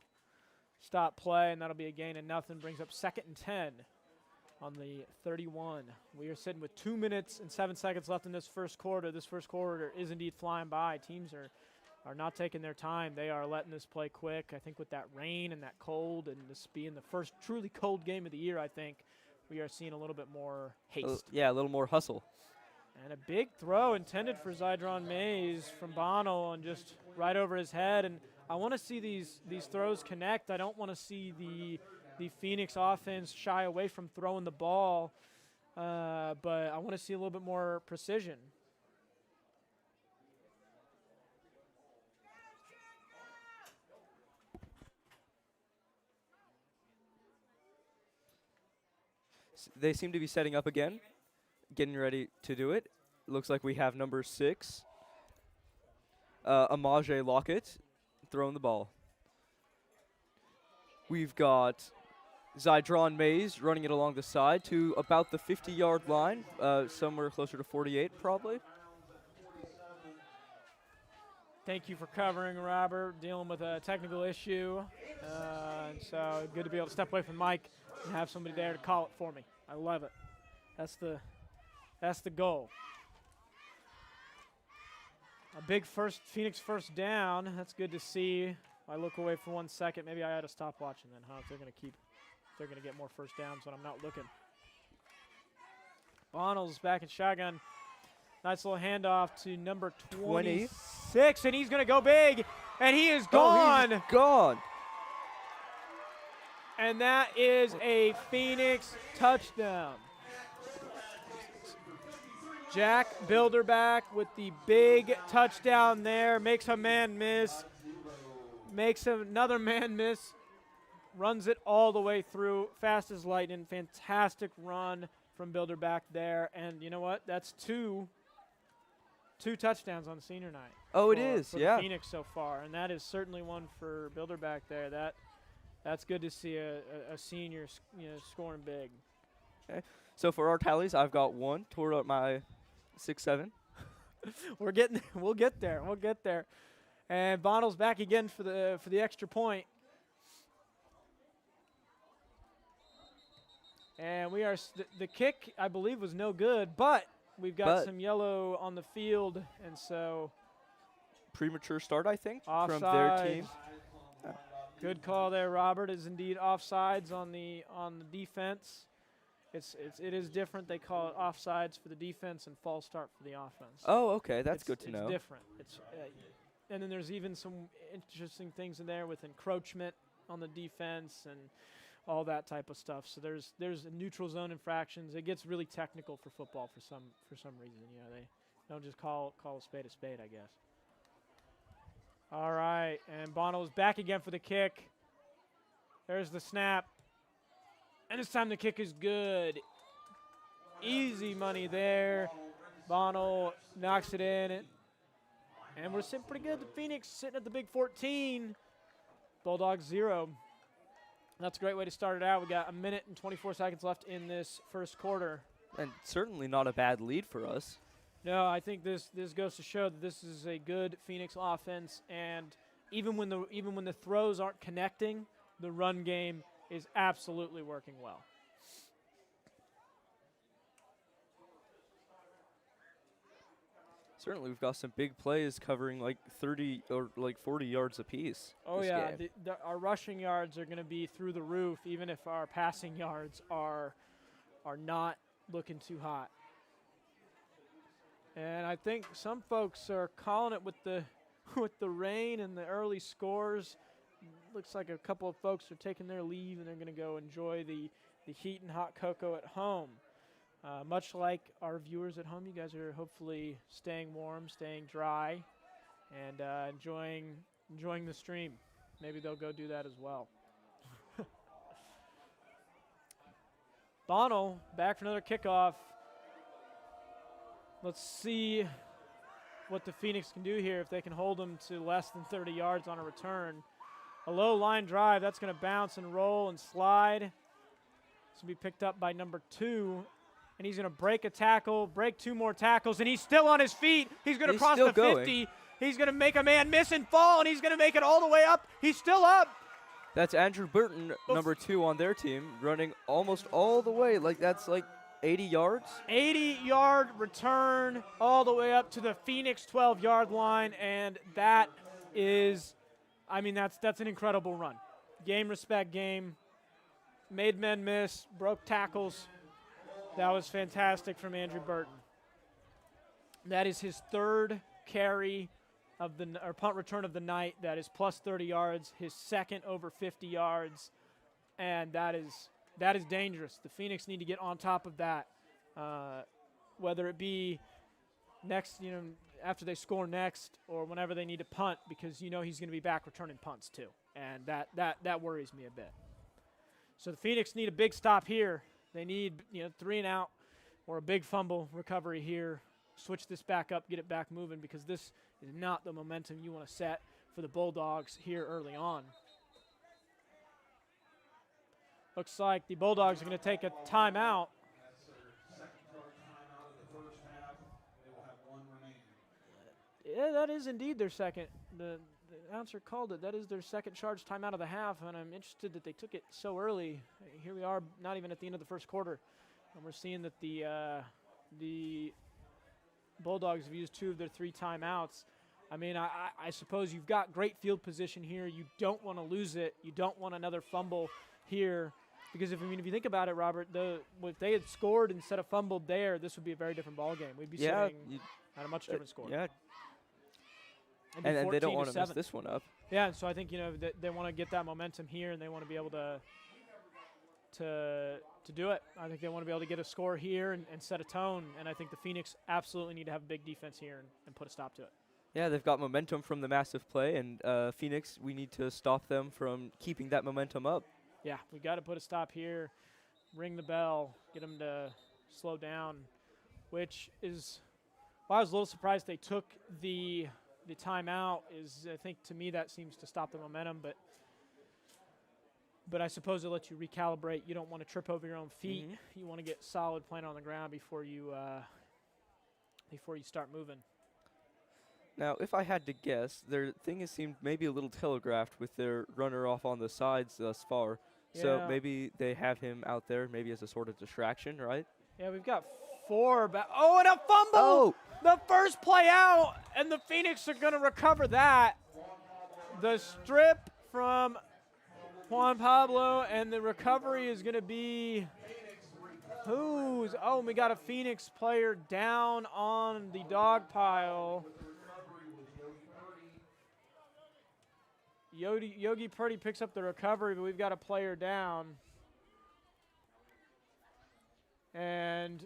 A: stop play, and that'll be a gain of nothing. Brings up 2nd and 10 on the 31. We are sitting with 2 minutes and 7 seconds left in this first quarter. This first quarter is indeed flying by. Teams are not taking their time. They are letting this play quick. I think with that rain and that cold and this being the first truly cold game of the year, I think we are seeing a little bit more haste.
C: Yeah, a little more hustle.
A: And a big throw intended for Zydron Mays from Bonnell and just right over his head. And I want to see these throws connect. I don't want to see the Phoenix offense shy away from throwing the ball, but I want to see a little bit more precision.
C: They seem to be setting up again, getting ready to do it. Looks like we have number 6, Amaje Lockett, throwing the ball. We've got Zydron Mays running it along the side to about the 50-yard line, somewhere closer to 48 probably.
A: Thank you for covering, Robert. Dealing with a technical issue, and so good to be able to step away from Mike and have somebody there to call it for me. I love it. That's the goal. A big Phoenix first down. That's good to see. I look away for 1 second. Maybe I ought to stop watching then, huh? If they're going to get more first downs when I'm not looking. Bonnell's back in shotgun. Nice little handoff to number 26, and he's going to go big, and he is gone.
C: He's gone.
A: And that is a Phoenix touchdown. Jack Bilderback with the big touchdown there. Makes a man miss. Makes another man miss. Runs it all the way through. Fast as lightning. Fantastic run from Bilderback there. And you know what? That's two touchdowns on senior night.
C: Oh, it is,
A: for
C: yeah.
A: Phoenix so far. And that is certainly one for Bilderback there. That's good to see a senior scoring big.
C: Okay. So for our tallies, I've got 1 toward up my 6-7.
A: We'll get there. And Bonnell's back again for the extra point. And we are the kick, I believe, was no good, but we've got some yellow on the field, and so
C: premature start, I think,
A: offsides.
C: from their team.
A: Good call there, Robert. Is indeed offsides on the defense. It is different. They call it offsides for the defense and false start for the offense.
C: Oh, okay, that's good to know.
A: It's different. And then there's even some interesting things in there with encroachment on the defense and all that type of stuff. So there's neutral zone infractions. It gets really technical for football for some reason. They don't just call a spade, I guess. All right, and Bono is back again for the kick. There's the snap. And this time the kick is good. Easy money there. Bono knocks it in. And we're sitting pretty good. The Phoenix sitting at the big 14. Bulldogs 0. That's a great way to start it out. We got 1 minute and 24 seconds left in this first quarter.
C: And certainly not a bad lead for us.
A: No, I think this goes to show that this is a good Phoenix offense, and even when the throws aren't connecting, the run game is absolutely working well.
C: Certainly, we've got some big plays covering like 30 or like 40 yards apiece.
A: Oh yeah, our rushing yards are going to be through the roof, even if our passing yards are not looking too hot. And I think some folks are calling it with the with the rain and the early scores. Looks like a couple of folks are taking their leave and they're going to go enjoy the heat and hot cocoa at home. Much like our viewers at home, you guys are hopefully staying warm, staying dry, and enjoying the stream. Maybe they'll go do that as well. Bonnell back for another kickoff. Let's see what the Phoenix can do here if they can hold them to less than 30 yards on a return. A low line drive, that's going to bounce and roll and slide. This will be picked up by number 2. And he's going to break a tackle, break 2 more tackles, and he's still on his feet. He's going to cross the 50. He's going to make a man miss and fall, and he's going to make it all the way up. He's still up.
C: That's Andrew Burton, number 2 on their team, running almost all the way. That's like 80 yards?
A: 80-yard return all the way up to the Phoenix 12-yard line, and that is, that's an incredible run. Game respect game. Made men miss, broke tackles. That was fantastic from Andrew Burton. That is his 3rd carry of or punt return of the night. That is plus 30 yards, his 2nd over 50 yards, and that is dangerous. The Phoenix need to get on top of that, whether it be next, after they score next or whenever they need to punt, because he's going to be back returning punts too, and that worries me a bit. So the Phoenix need a big stop here. They need 3 and out or a big fumble recovery here. Switch this back up, get it back moving, because this is not the momentum you want to set for the Bulldogs here early on. Looks like the Bulldogs are going to take a timeout.
B: That's their 2nd charge timeout of the first half. They will have 1 remaining.
A: Yeah, that is indeed their second. The announcer called it. That is their 2nd charge timeout of the half, and I'm interested that they took it so early. Here we are, not even at the end of the first quarter, and we're seeing that the Bulldogs have used 2 of their 3 timeouts. I suppose you've got great field position here. You don't want to lose it. You don't want another fumble here, because if you think about it, Robert, if they had scored instead of fumbled there, this would be a very different ball game. We'd be sitting at a much different score.
C: Yeah. And they don't want to mess this one up.
A: Yeah, so I think they want to get that momentum here, and they want to be able to do it. I think they want to be able to get a score here and set a tone, and I think the Phoenix absolutely need to have a big defense here and put a stop to it.
C: Yeah, they've got momentum from the massive play, and Phoenix, we need to stop them from keeping that momentum up.
A: Yeah, we got to put a stop here, ring the bell, get them to slow down, which is why I was a little surprised they took the timeout. I think to me that seems to stop the momentum, but I suppose it lets you recalibrate. You don't want to trip over your own feet. Mm-hmm. You want to get solid planted on the ground before you start moving.
C: Now, if I had to guess, their thing has seemed maybe a little telegraphed with their runner off on the sides thus far. Yeah. So maybe they have him out there maybe as a sort of distraction, right?
A: Yeah, we've got 4 and a fumble! Oh. The first play out, and the Phoenix are going to recover that. The strip from Juan Pablo, and the recovery is going to be we got a Phoenix player down on the dog pile. Yogi Purdy picks up the recovery, but we've got a player down. And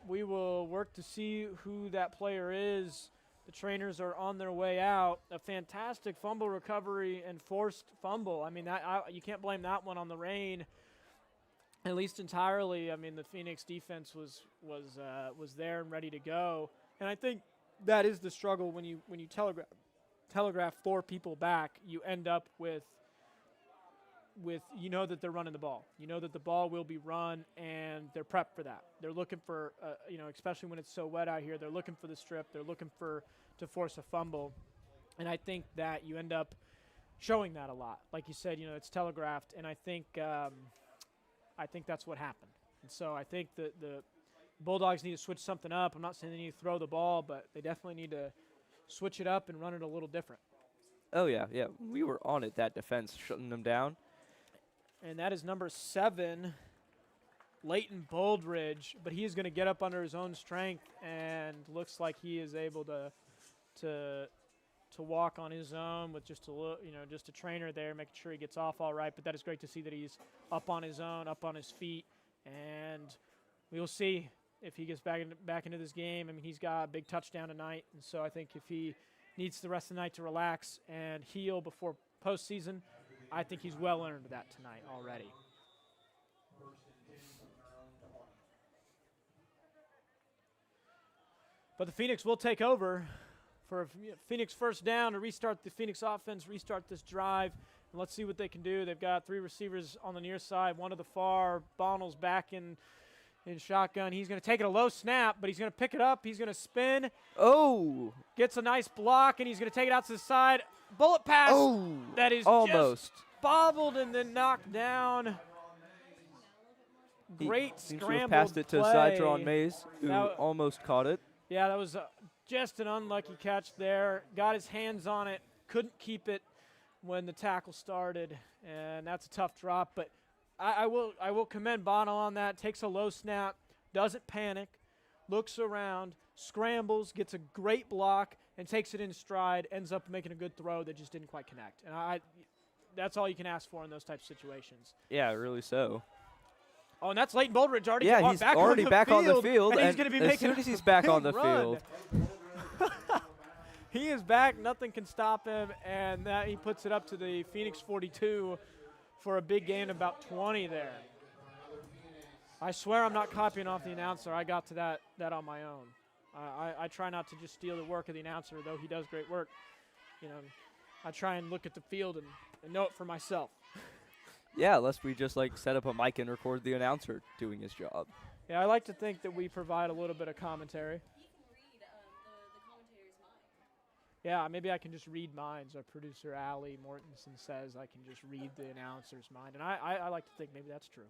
A: we will work to see who that player is. The trainers are on their way out. A fantastic fumble recovery and forced fumble. You can't blame that one on the rain, at least entirely. The Phoenix defense was there and ready to go. And I think that is the struggle when you telegraph 4 people back. You end up with that they're running the ball. You know that the ball will be run, and they're prepped for that. They're looking for, especially when it's so wet out here, they're looking for the strip. They're looking to force a fumble. And I think that you end up showing that a lot. Like you said, it's telegraphed, and I think that's what happened. And so I think that the Bulldogs need to switch something up. I'm not saying they need to throw the ball, but they definitely need to switch it up and run it a little different.
C: Oh, yeah. We were on it, that defense, shutting them down.
A: And that is number 7, Leighton Boldridge, but he is going to get up under his own strength, and looks like he is able to walk on his own with just just a trainer there, making sure he gets off all right. But that is great to see that he's up on his own, up on his feet, and we will see if he gets back into this game. I mean, he's got a big touchdown tonight, and so I think if he needs the rest of the night to relax and heal before postseason, I think he's well earned that tonight already. But the Phoenix will take over for a Phoenix first down to restart the Phoenix offense, restart this drive, and let's see what they can do. They've got 3 receivers on the near side, 1 to the far. Bonnell's back in shotgun. He's going to take it a low snap, but he's going to pick it up. He's going to spin.
C: Oh!
A: Gets a nice block, and he's going to take it out to the side. Bullet pass.
C: Oh!
A: That is
C: almost
A: just bobbled and then knocked down. Great
C: seems to
A: scrambled
C: have passed it to
A: play.
C: Citron Mays, who almost caught it.
A: Yeah, that was just an unlucky catch there. Got his hands on it, couldn't keep it when the tackle started, and that's a tough drop. But I will commend Bonnell on that. Takes a low snap, doesn't panic, looks around, scrambles, gets a great block, and takes it in stride. Ends up making a good throw that just didn't quite connect. And that's all you can ask for in those types of situations.
C: Yeah, really so.
A: Oh, and that's Leighton Boldridge already.
C: Yeah, he's already back on the field,
A: and he's going to be
C: as
A: making
C: soon as he's back on the
A: run.
C: field.
A: He is back. Nothing can stop him, and that he puts it up to the Phoenix 42 for a big gain of about 20 there. I swear I'm not copying off the announcer. I got to that on my own. I try not to just steal the work of the announcer, though he does great work. You know, I try and look at the field and know it for myself.
C: Yeah, unless we just set up a mic and record the announcer doing his job.
A: Yeah, I like to think that we provide a little bit of commentary.
D: You can read the commentator's mind.
A: Yeah, maybe I can just read minds. Our producer, Allie Mortensen, says I can just read the announcer's mind. And I like to think maybe that's true.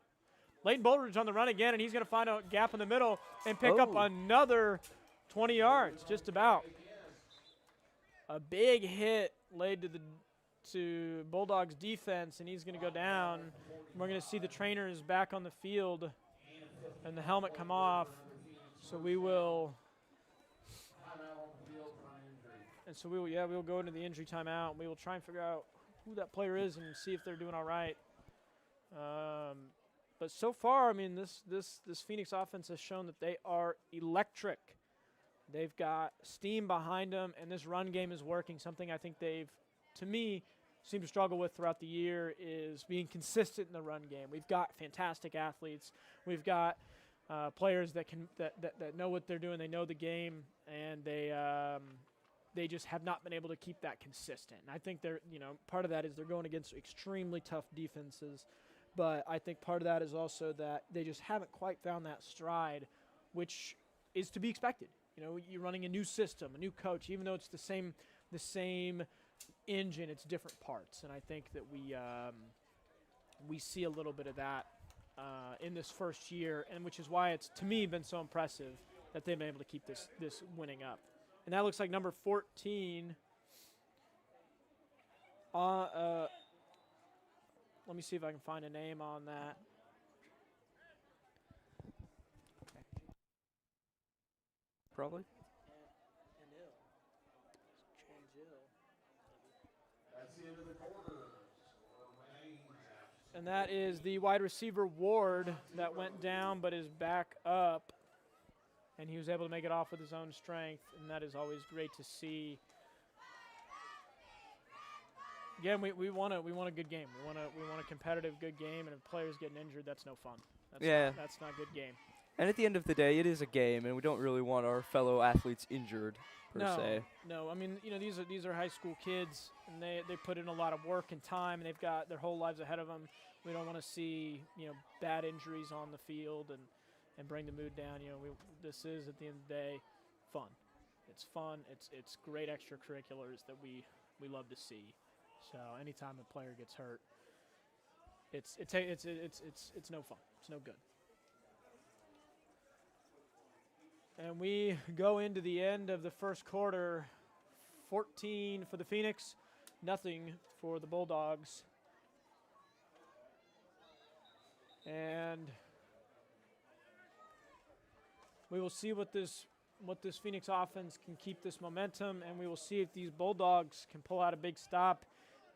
A: Leighton Boldridge on the run again, and he's going to find a gap in the middle and pick up another 20 yards, just about. A big hit laid to Bulldogs defense, and he's going to go down. We're going to see the trainers back on the field and the helmet come off. So we will we'll go into the injury timeout. We will try and figure out who that player is and see if they're doing all right. But so far, I mean, this Phoenix offense has shown that they are electric. They've got steam behind them, and this run game is working. Something I think they've, to me, seem to struggle with throughout the year is being consistent in the run game. We've got fantastic athletes. We've got players that know what they're doing. They know the game, and they just have not been able to keep that consistent. And I think part of that is they're going against extremely tough defenses, but I think part of that is also that they just haven't quite found that stride, which is to be expected. You know, you're running a new system, a new coach, even though it's the same engine, it's different parts. And I think that we see a little bit of that in this first year, and which is why it's, to me, been so impressive that they've been able to keep this winning up. And that looks like number 14. Let me see if I can find a name on that.
C: Probably.
A: And that is the wide receiver Ward that went down but is back up. And he was able to make it off with his own strength, and that is always great to see. Again, we want a good game. We want a competitive good game, and if players getting injured, that's no fun. That's not a good game.
C: And at the end of the day, it is a game, and we don't really want our fellow athletes injured per se.
A: No. I mean, these are high school kids, and they put in a lot of work and time, and they've got their whole lives ahead of them. We don't want to see bad injuries on the field and bring the mood down. This is, at the end of the day, fun. It's fun. It's great extracurriculars that we love to see. So anytime a player gets hurt, it's no fun. It's no good. And we go into the end of the first quarter, 14 for the Phoenix, nothing for the Bulldogs. And We will see what this Phoenix offense can keep this momentum, and we will see if these Bulldogs can pull out a big stop.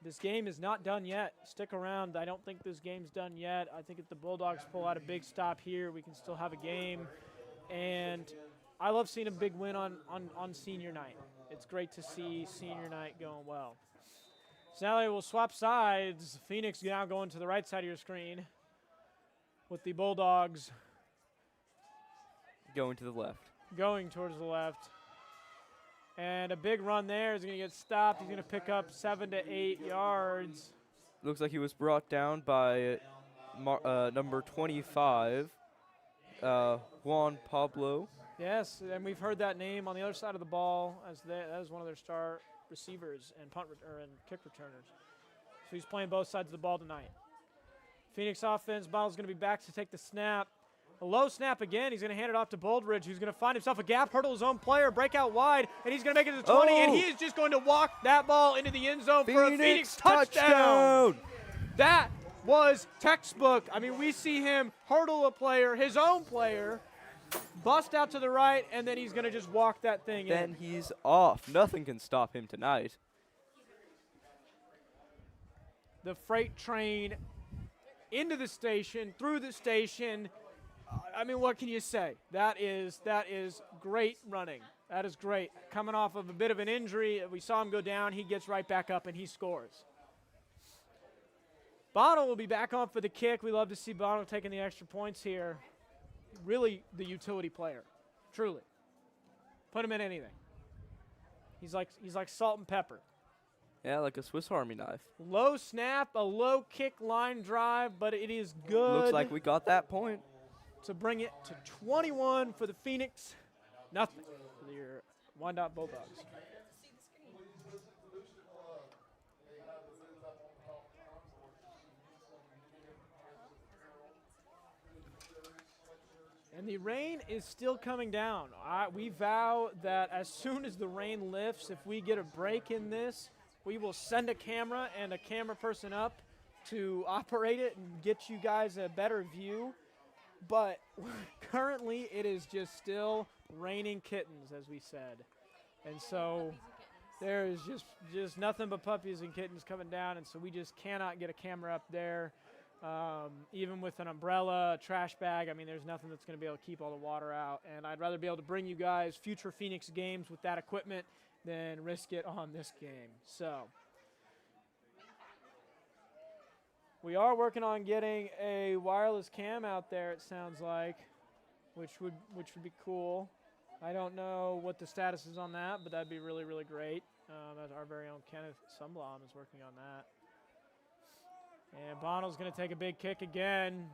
A: This game is not done yet. Stick around. I don't think this game's done yet. I think if the Bulldogs pull out a big stop here, we can still have a game. And I love seeing a big win on senior night. It's great to see senior night going well. So now they will swap sides. Phoenix now going to the right side of your screen with the Bulldogs
C: going to the left.
A: Going towards the left. And a big run there is going to get stopped. He's going to pick up 7 to 8 yards.
C: Looks like he was brought down by number 25, Juan Pablo.
A: Yes, and we've heard that name on the other side of the ball as that is one of their star receivers and and kick returners. So he's playing both sides of the ball tonight. Phoenix offense, Bottle's going to be back to take the snap. A low snap again. He's going to hand it off to Boldridge, who's going to find himself a gap, hurdle his own player, break out wide, and he's going to make it to the 20, and he is just going to walk that ball into the end zone for a Phoenix touchdown. That was textbook. I mean, we see him hurdle a player, his own player, bust out to the right, and then he's going to just walk that thing in.
C: Then he's off. Nothing can stop him tonight.
A: The freight train into the station, through the station. I mean, what can you say? That is great running. That is great. Coming off of a bit of an injury, we saw him go down. He gets right back up, and he scores. Bono will be back on for the kick. We love to see Bono taking the extra points here. Really the utility player, truly. Put him in anything. He's like salt and pepper.
C: Yeah, like a Swiss Army knife.
A: Low snap, a low kick line drive, but it is good.
C: Looks like we got that point.
A: To bring it to 21 for the Phoenix, nothing for your Wyandotte Bulldogs. And the rain is still coming down. We vow that as soon as the rain lifts, if we get a break in this, we will send a camera and a camera person up to operate it and get you guys a better view. But currently it is just still raining kittens, as we said. And so there is just nothing but puppies and kittens coming down, and so we just cannot get a camera up there. Even with an umbrella, a trash bag, I mean, there's nothing that's going to be able to keep all the water out. And I'd rather be able to bring you guys future Phoenix games with that equipment than risk it on this game. So we are working on getting a wireless cam out there, it sounds like, which would be cool. I don't know what the status is on that, but that'd be really, really great. Our very own Kenneth Sundblom is working on that. And Bono's going to take a big kick again.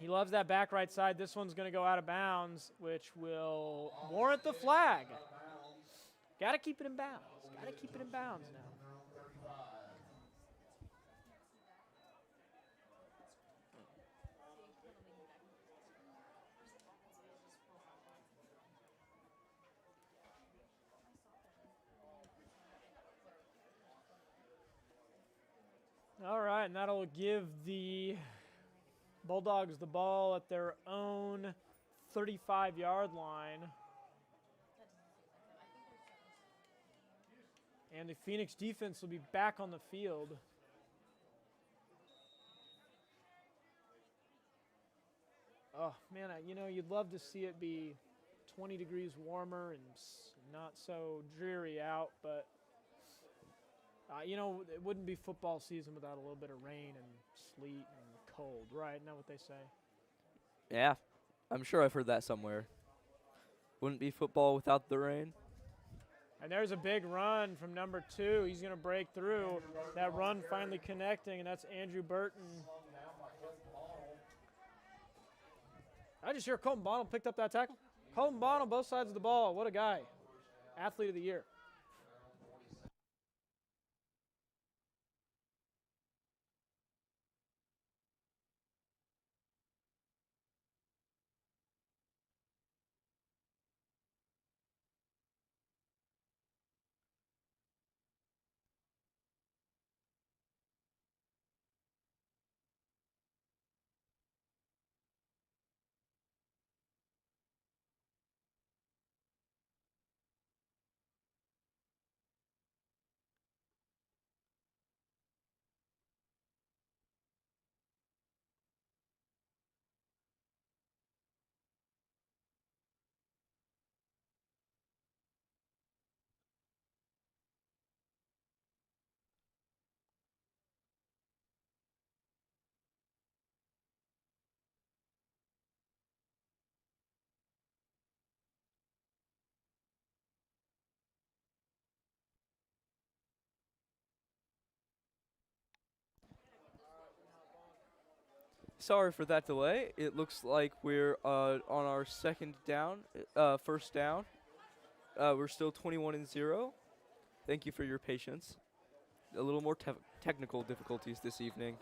A: He loves that back right side. This one's going to go out of bounds, which will warrant the flag. Got to keep it in bounds. Got to keep it in bounds now. All right, and that'll give the Bulldogs the ball at their own 35-yard line. And the Phoenix defense will be back on the field. Oh, man, you'd love to see it be 20 degrees warmer and not so dreary out, but it wouldn't be football season without a little bit of rain and sleet and cold, right? Isn't that what they say?
C: Yeah, I'm sure I've heard that somewhere. Wouldn't be football without the rain.
A: And there's a big run from number 2. He's going to break through. That run finally connecting, and that's Andrew Burton. I just hear Colton Bonnell picked up that tackle. Colton Bonnell, both sides of the ball. What a guy. Athlete of the year.
C: Sorry for that delay. It looks like we're on our first down. We're still 21-0. Thank you for your patience. A little more technical difficulties this evening.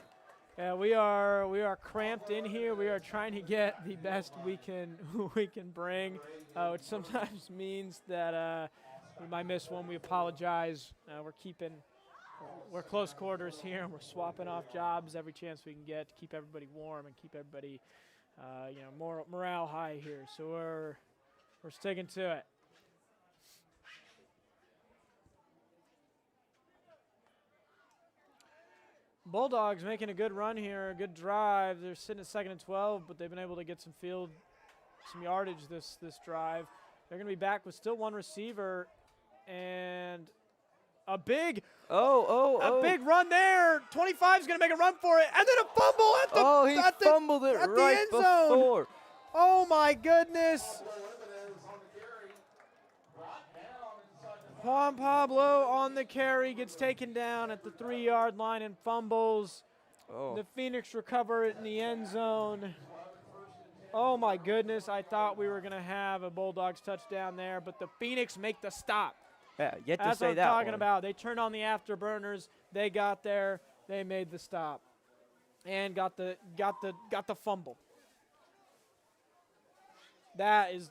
A: Yeah, we are cramped in here. We are trying to get the best we can bring, which sometimes means that we might miss one. We apologize. We're close quarters here, and we're swapping off jobs every chance we can get to keep everybody warm and keep everybody, morale high here. So we're sticking to it. Bulldogs making a good run here, a good drive. They're sitting at 2nd and 12, but they've been able to get some yardage this drive. They're going to be back with still one receiver and a big run there. 25 is going to make a run for it, and then a fumble at the
C: fumbled it
A: at
C: right
A: the end zone.
C: before.
A: Oh my goodness. Juan Pablo on the carry gets taken down at the 3-yard line and fumbles.
C: Oh.
A: The Phoenix recover it in the end zone. Oh my goodness, I thought we were going to have a Bulldogs touchdown there, but the Phoenix make the stop.
C: Yeah, yet to
A: That's
C: say
A: what I'm
C: that
A: talking
C: one.
A: about. They turned on the afterburners. They got there. They made the stop, and got the fumble. That is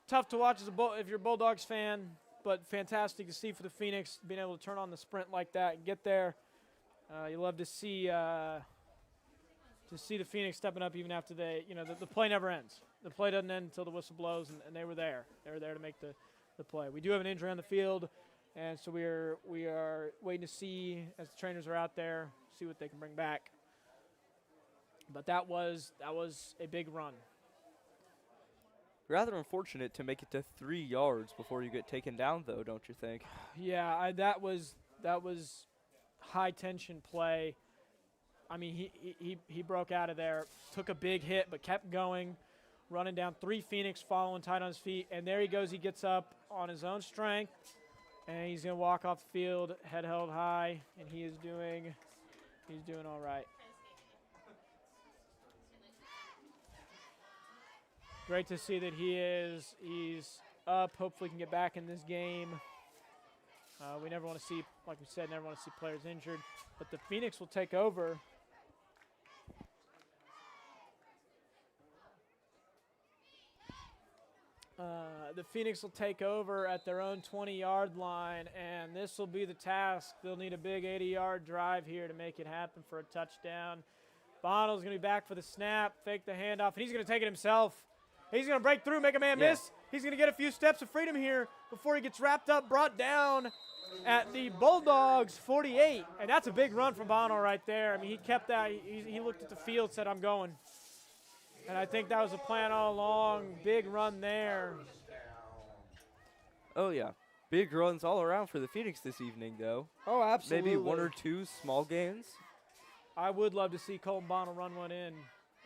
A: tough to watch if you're a Bulldogs fan, but fantastic to see for the Phoenix being able to turn on the sprint like that and get there. You love to see the Phoenix stepping up even after the play never ends. The play doesn't end until the whistle blows, and they were there. They were there to make the play. We do have an injury on the field, and so we are waiting to see, as the trainers are out there, see what they can bring back. But that was a big run.
C: Rather unfortunate to make it to 3 yards before you get taken down, though, don't you think?
A: Yeah, that was high tension play. I mean, he broke out of there, took a big hit, but kept going, running down 3 Phoenix, following tight on his feet, and there he goes. He gets up on his own strength, and he's gonna walk off the field, head held high, and he's doing all right. Great to see that he's up. Hopefully, can get back in this game. We never want to see, like we said, players injured. But the Phoenix will take over. The Phoenix will take over at their own 20-yard line, and this will be the task. They'll need a big 80-yard drive here to make it happen for a touchdown. Bonnell's going to be back for the snap, fake the handoff, and he's going to take it himself. He's going to break through, make a man miss. He's going to get a few steps of freedom here before he gets wrapped up, brought down at the Bulldogs 48. And that's a big run from Bonnell right there. I mean, he kept that. He looked at the field, said, I'm going. And I think that was the plan all along. Big run there.
C: Oh, yeah. Big runs all around for the Phoenix this evening, though.
A: Oh, absolutely.
C: Maybe 1 or 2 small gains.
A: I would love to see Colton Bonnell run one in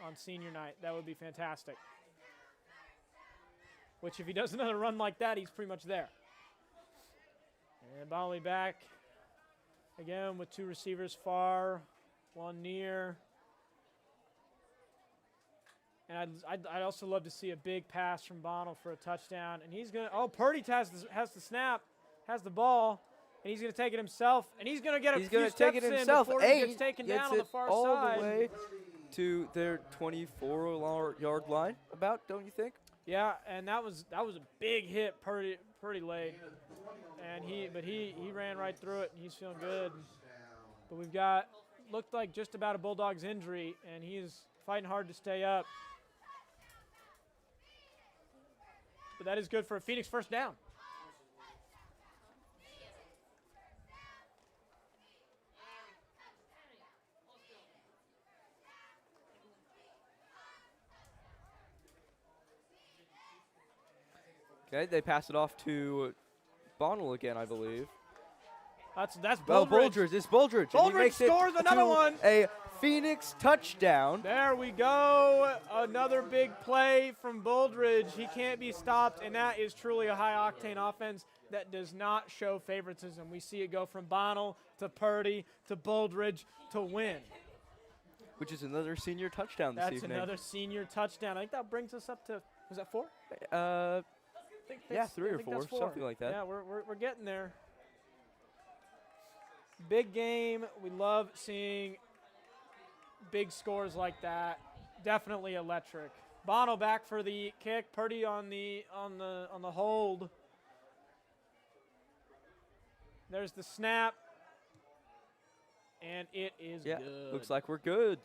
A: on senior night. That would be fantastic. Which, if he does another run like that, he's pretty much there. And Bonnell back again with 2 receivers far, 1 near. And I'd also love to see a big pass from Bonnell for a touchdown. And he's going to – Purdy has the snap, has the ball, and he's going to take it himself. And he's going to get a few steps in before he gets taken down on the far
C: all
A: side.
C: The way to their 24-yard line, about, don't you think?
A: Yeah, and that was a big hit Purdy laid. And he ran right through it, and he's feeling good. But we've got – looked like just about a Bulldogs injury, and he is fighting hard to stay up. But that is good for a Phoenix first down.
C: Okay, they pass it off to Bonnell again, I believe.
A: That's
C: Oh,
A: Bouldridge.
C: It's Bouldridge. And he
A: Bouldridge
C: makes it
A: scores another
C: to
A: one.
C: A Phoenix touchdown.
A: There we go. Another big play from Bouldridge. He can't be stopped, and that is truly a high-octane offense that does not show favoritism. We see it go from Bonnell to Purdy to Bouldridge to Wynn.
C: Which is another senior touchdown this
A: That's
C: evening.
A: another senior touchdown. I think that brings us up to, was that 4?
C: Yeah, 3
A: I
C: or
A: think
C: 4,
A: that's 4,
C: something like that.
A: Yeah, we're getting there. Big game. We love seeing big scores like that. Definitely electric. Bono back for the kick. Purdy on the hold. There's the snap. And it is
C: Yeah,
A: good.
C: looks like we're good.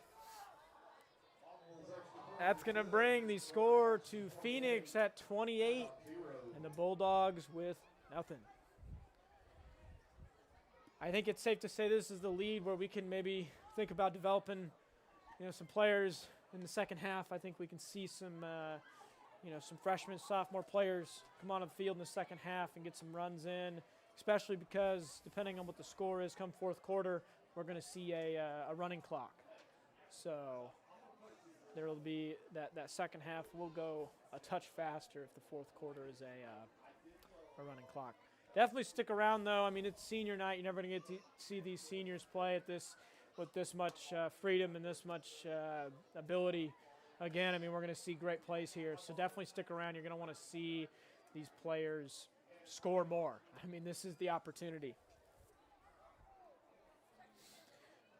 A: That's going to bring the score to Phoenix at 28 and the Bulldogs with nothing. I think it's safe to say this is the lead where we can maybe think about developing, some players in the second half. I think we can see some, some freshmen, sophomore players come on the field in the second half and get some runs in, especially because depending on what the score is come fourth quarter, we're going to see a running clock. So there will be that second half will go a touch faster if the fourth quarter is a running clock. Definitely stick around, though. I mean, it's senior night. You're never going to get to see these seniors play with this much freedom and this much ability. Again, I mean, we're going to see great plays here. So definitely stick around. You're going to want to see these players score more. I mean, this is the opportunity.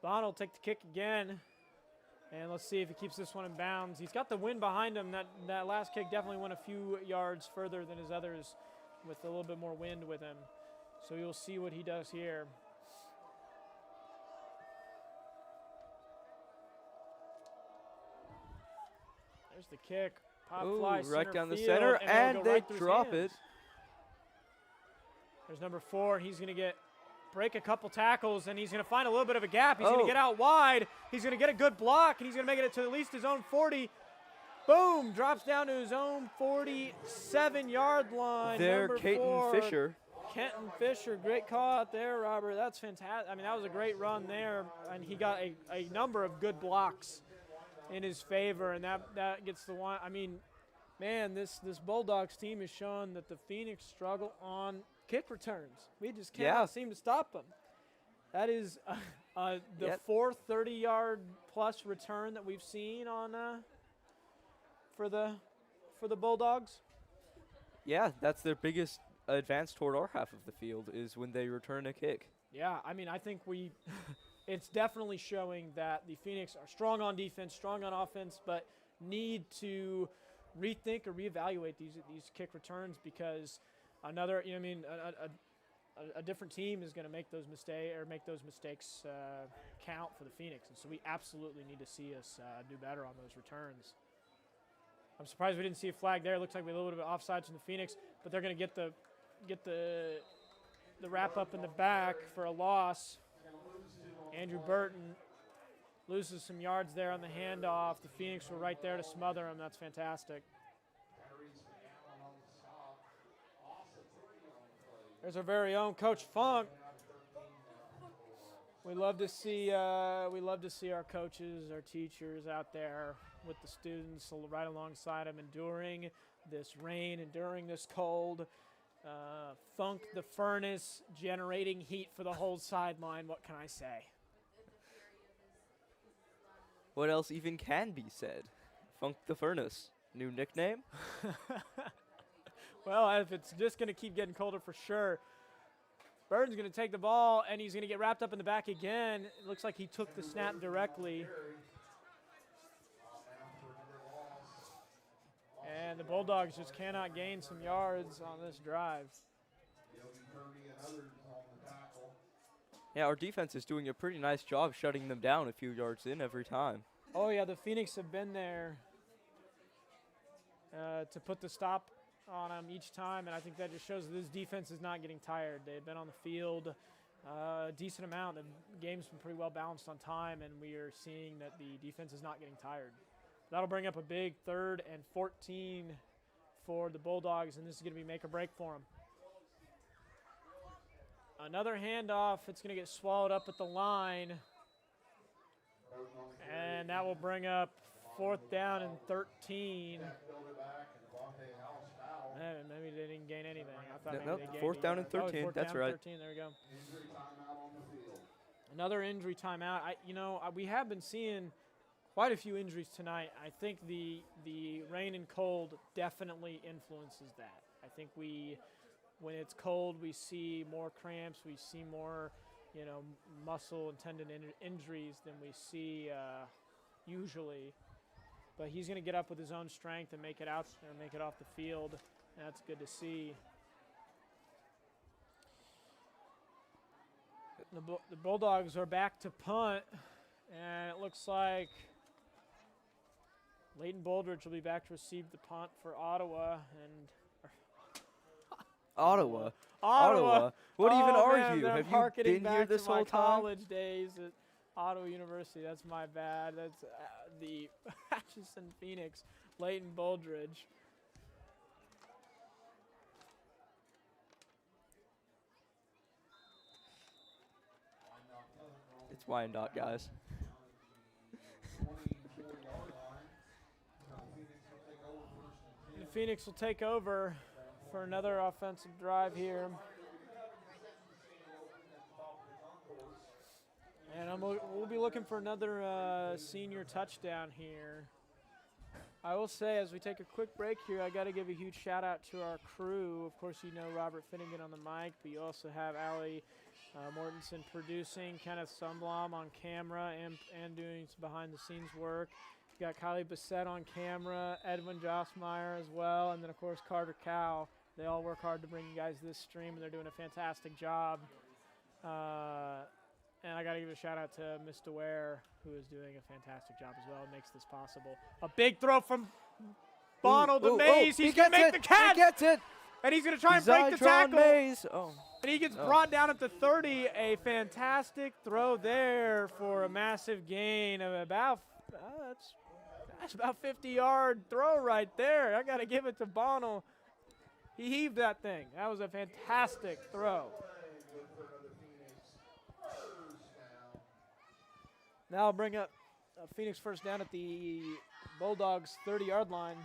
A: Bond will take the kick again. And let's see if he keeps this one in bounds. He's got the wind behind him. That last kick definitely went a few yards further than his others with a little bit more wind with him. So you'll see what he does here. There's the kick. Pop fly,
C: right down the
A: field,
C: center, and
A: it'll go
C: they
A: right through his
C: drop
A: hands.
C: it.
A: There's number 4. He's going to break a couple tackles, and he's going to find a little bit of a gap. He's going to get out wide. He's going to get a good block, and he's going to make it to at least his own 40. Boom! Drops down to his own 47-yard line.
C: There,
A: number
C: Peyton
A: 4,
C: Fisher.
A: Kenton Fisher, great call out there, Robert. That's fantastic. I mean, that was a great run there, and he got a number of good blocks in his favor, and that gets the one. I mean, man, this Bulldogs team has shown that the Phoenix struggle on kick returns. We just cannot seem to stop them. That is the fourth 30-yard plus return that we've seen on for the Bulldogs.
C: Yeah, that's their biggest advance toward our half of the field is when they return a kick.
A: Yeah, I mean, I think it's definitely showing that the Phoenix are strong on defense, strong on offense, but need to rethink or reevaluate these kick returns because another, a different team is going to make those mistakes count for the Phoenix, and so we absolutely need to see us do better on those returns. I'm surprised we didn't see a flag there. It looks like we had a little bit of offsides from the Phoenix, but they're going to get the wrap up in the back for a loss. Andrew Burton loses some yards there on the handoff. The Phoenix were right there to smother him. That's fantastic. There's our very own Coach Funk. We love to see our coaches, our teachers out there with the students right alongside them, enduring this rain, enduring this cold. Funk the furnace, generating heat for the whole sideline. What can I say?
C: What else even can be said? Funk the Furnace. New nickname?
A: Well, if it's just going to keep getting colder for sure. Burton's going to take the ball, and he's going to get wrapped up in the back again. It looks like he took the snap directly. And the Bulldogs just cannot gain some yards on this drive.
C: Yeah, our defense is doing a pretty nice job shutting them down a few yards in every time.
A: Oh, yeah, the Phoenix have been there to put the stop on them each time, and I think that just shows that this defense is not getting tired. They've been on the field a decent amount. The game's been pretty well balanced on time, and we are seeing that the defense is not getting tired. That'll bring up a big 3rd and 14 for the Bulldogs, and this is going to be make or break for them. Another handoff. It's going to get swallowed up at the line, and that will bring up 4th down and 13. Maybe they didn't gain anything. I thought maybe they gained
C: 4th down and 13.
A: Oh, 4th
C: That's
A: down
C: right.
A: 13. There we go. Another injury timeout. We have been seeing quite a few injuries tonight. I think the rain and cold definitely influences that. I think when it's cold, we see more cramps, we see more, muscle and tendon injuries than we see usually. But he's going to get up with his own strength and make it out or make it off the field. And that's good to see. The Bulldogs are back to punt, and it looks like Leighton Boldridge will be back to receive the punt for Ottawa. And
C: Ottawa.
A: Ottawa.
C: What even
A: Oh,
C: are
A: man,
C: you?
A: they're
C: Have you
A: harkening
C: been
A: back
C: here this
A: to my
C: whole time?
A: college days at Ottawa University. That's my bad. That's the Atchison Phoenix, Leighton Boldridge.
C: It's Wyandotte, guys.
A: The Phoenix will take over for another offensive drive here. And we'll be looking for another senior touchdown here. I will say, as we take a quick break here, I got to give a huge shout out to our crew. Of course, you know Robert Finnegan on the mic, but you also have Allie Mortensen producing, Kenneth Sundblom on camera and doing some behind-the-scenes work. You got Kyllee Besette on camera, Edweyn Jostmeyer as well, and then, of course, Carter Cow. They all work hard to bring you guys this stream, and they're doing a fantastic job. And I got to give a shout out to Mr. Ware, who is doing a fantastic job as well. It makes this possible. A big throw from Bonald to Mays. He's going to make the catch.
C: He gets it.
A: And he's going to try and break the tackle.
C: Mays. Oh.
A: And he gets brought down at the 30. A fantastic throw there for a massive gain of about, that's about 50-yard throw right there. I got to give it to Bonald. He heaved that thing. That was a fantastic throw. Now I'll bring up Phoenix first down at the Bulldogs 30-yard line.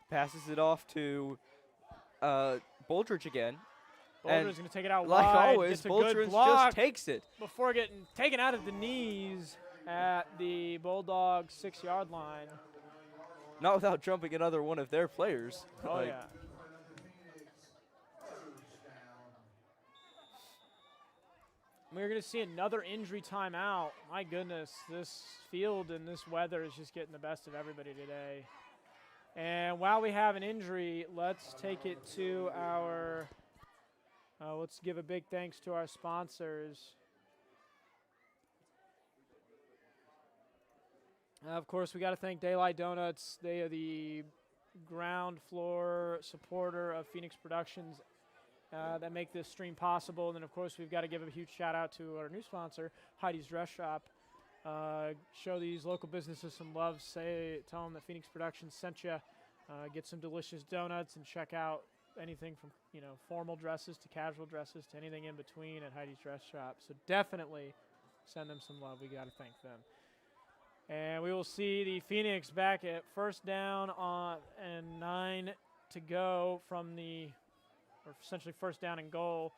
C: Passes it off to Boldridge again.
A: Boldridge's going to take it out
C: like
A: wide.
C: always,
A: Gets a good
C: Boldridge
A: block
C: just takes it.
A: before getting taken out of the knees at the Bulldogs 6-yard line.
C: Not without jumping another one of their players.
A: Oh, yeah. We're going to see another injury timeout. My goodness, this field and this weather is just getting the best of everybody today. And while we have an injury, let's take it to our, let's give a big thanks to our sponsors. Of course, we got to thank Daylight Donuts. They are the ground floor supporter of Phoenix Productions that make this stream possible. And then, of course, we've got to give a huge shout out to our new sponsor, Heidi's Dress Shop. Show these local businesses some love. Tell them that Phoenix Productions sent you. Get some delicious donuts and check out anything from formal dresses to casual dresses to anything in between at Heidi's Dress Shop. So definitely send them some love. We got to thank them. And we will see the Phoenix back at first down and 9 to go from or essentially first down and goal.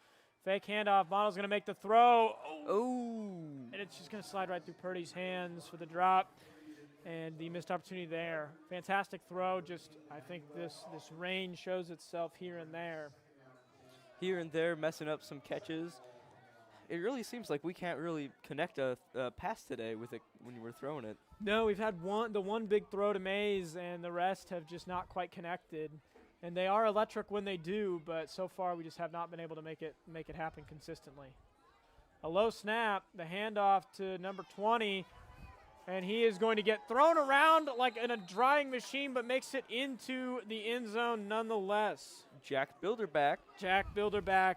A: Fake handoff. Bonald's going to make the throw.
C: Oh.
A: And it's just going to slide right through Purdy's hands for the drop. And the missed opportunity there. Fantastic throw. I think this rain shows itself here and there.
C: Here and there, messing up some catches. It really seems like we can't really connect a pass today with it when you were throwing it.
A: No, we've had the one big throw to Mays, and the rest have just not quite connected. And they are electric when they do, but so far we just have not been able to make it happen consistently. A low snap, the handoff to number 20, and he is going to get thrown around like in a drying machine, but makes it into the end zone nonetheless.
C: Jack Bilderback,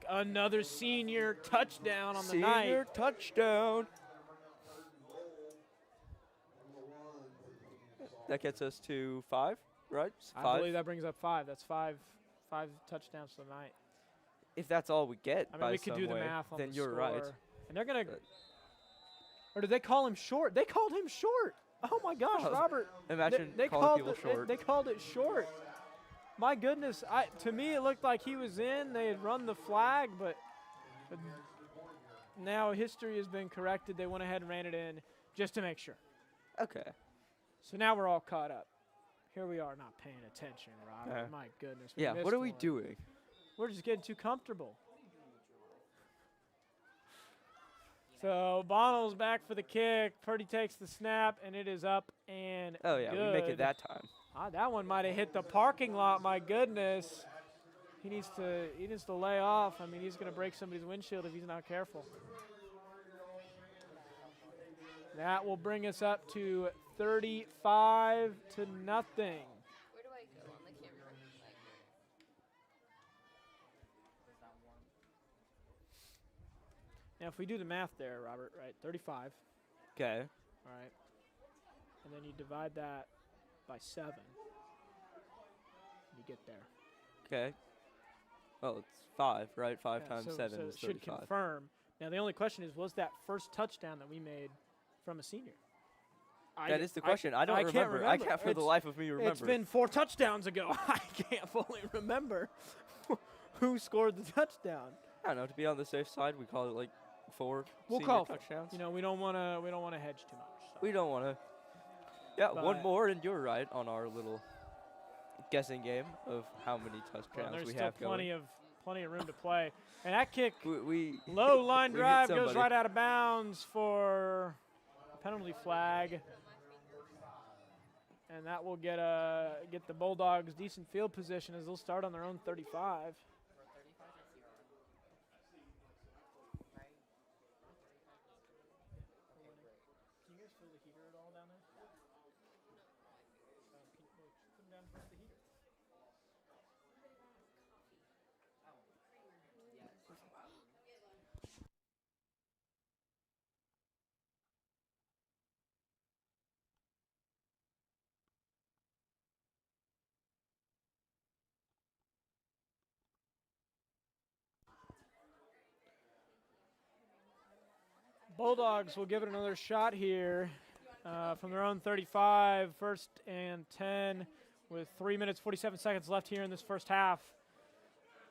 A: another senior touchdown on the night.
C: Senior touchdown. That gets us to 5, right?
A: I believe that brings up 5. That's five touchdowns tonight.
C: If that's all we get,
A: I mean,
C: by
A: we could
C: some
A: do the
C: way,
A: math on
C: then
A: the
C: you're
A: score.
C: right.
A: And they're gonna, or did they call him short? They called him short. Oh my gosh,
C: Oh,
A: Robert!
C: Imagine
A: they
C: calling people short.
A: They called it short. My goodness, to me it looked like he was in. They had run the flag, but now history has been corrected. They went ahead and ran it in just to make sure.
C: Okay.
A: So now we're all caught up. Here we are not paying attention, Robert.
C: Yeah.
A: My goodness. we
C: Yeah,
A: missed
C: what are we
A: one.
C: doing?
A: We're just getting too comfortable. So Bonnell's back for the kick. Purdy takes the snap, and it is up and
C: Oh, yeah, we make it
A: good.
C: that time.
A: That one might have hit the parking lot. My goodness. He needs to lay off. I mean, he's going to break somebody's windshield if he's not careful. That will bring us up to 35-0.
D: Where do I go on the camera?
A: Now, if we do the math there, Robert, right, 35,
C: Okay.
A: all right, and then you divide that by 7, you get there.
C: Okay. Well, it's 5, right? 5
A: Yeah,
C: times
A: so
C: 7
A: so
C: is
A: it should
C: 35.
A: confirm. Now, the only question is, was that first touchdown that we made from a senior?
C: That is the question. I don't
A: can't
C: remember. I can't for the
A: It's-
C: life of me remember.
A: It's been 4 touchdowns ago. I can't fully remember who scored the touchdown.
C: I don't know. To be on the safe side, we call it like 4
A: We'll
C: senior
A: call for it.
C: touchdowns.
A: You know, we don't want to hedge too much. So.
C: We don't want to. Yeah, one
A: But-
C: more, and you're right on our little guessing game of how many
A: Well,
C: touchdowns
A: there's
C: we
A: still
C: have
A: plenty
C: going.
A: of room to play. And that kick,
C: We
A: low line
C: we hit
A: drive, goes
C: somebody.
A: right out of bounds for a penalty flag. And that will get the Bulldogs decent field position as they'll start on their own 35. Can you guys feel the heater at all down there? Can you put them down towards the heater? Bulldogs will give it another shot here from their own 35, 1st and 10 with 3 minutes, 47 seconds left here in this first half.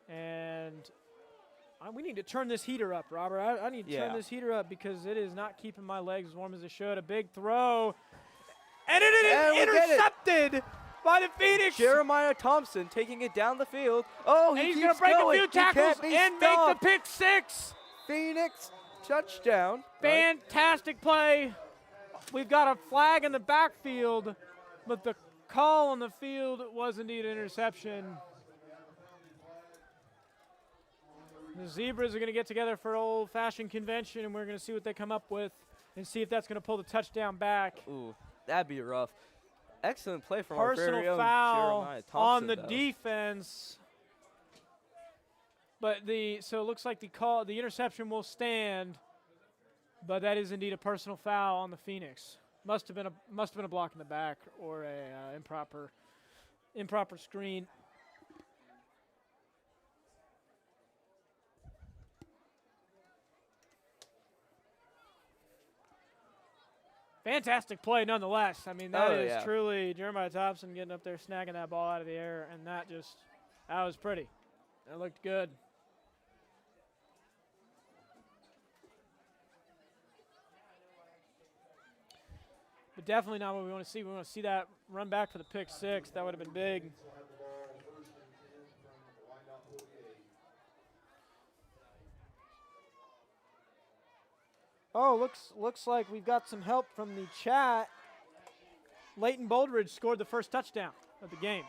A: And we need to turn this heater up, Robert. I need to turn
C: Yeah.
A: this heater up because it is not keeping my legs as warm as it should. A big throw. And it is
C: And we get it.
A: intercepted by the Phoenix.
C: Jeremiah Thompson taking it down the field. Oh,
A: And
C: he
A: he's
C: keeps
A: going to break
C: going.
A: a few
C: He can't
A: tackles
C: be
A: and
C: stopped.
A: make the pick six.
C: Phoenix touchdown. Right?
A: Fantastic play. We've got a flag in the backfield, but the call on the field was indeed an interception. The Zebras are going to get together for old-fashioned convention, and we're going to see what they come up with and see if that's going to pull the touchdown back.
C: Ooh, that'd be rough. Excellent play from our very
A: Personal
C: own
A: foul
C: Jeremiah Thompson,
A: on the
C: though.
A: defense. But so it looks like the interception will stand, but that is indeed a personal foul on the Phoenix. Must have been a block in the back or a improper screen. Fantastic play nonetheless. I mean, that is truly Jeremiah Thompson getting up there, snagging that ball out of the air, and that was pretty. That looked good. But definitely not what we want to see. We want to see that run back for the pick six. That would have been big. Oh, looks like we've got some help from the chat. Leighton Boldridge scored the first touchdown of the game.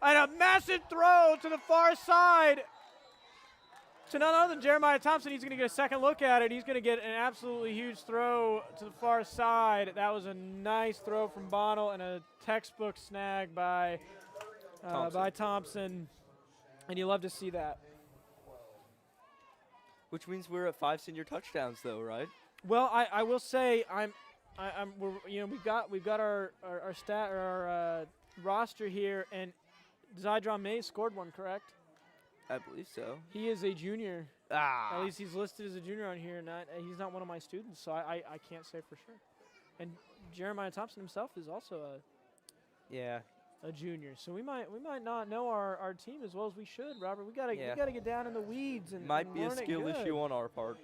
A: And a massive throw to the far side to none other than Jeremiah Thompson. He's going to get a second look at it. He's going to get an absolutely huge throw to the far side. That was a nice throw from Bonnell and a textbook snag by Thompson. And you love to see that.
C: Which means we're at 5 senior touchdowns, though, right?
A: Well, I will say we've got our roster here, and Zydron Mays scored one, correct?
C: I believe so.
A: He is a junior.
C: Ah.
A: At least he's listed as a junior on here. He's not one of my students, so I can't say for sure. And Jeremiah Thompson himself is also a junior. So we might not know our team as well as we should, Robert. We gotta get down in the weeds and
C: might be a
A: learn it
C: skill
A: good.
C: issue on our part.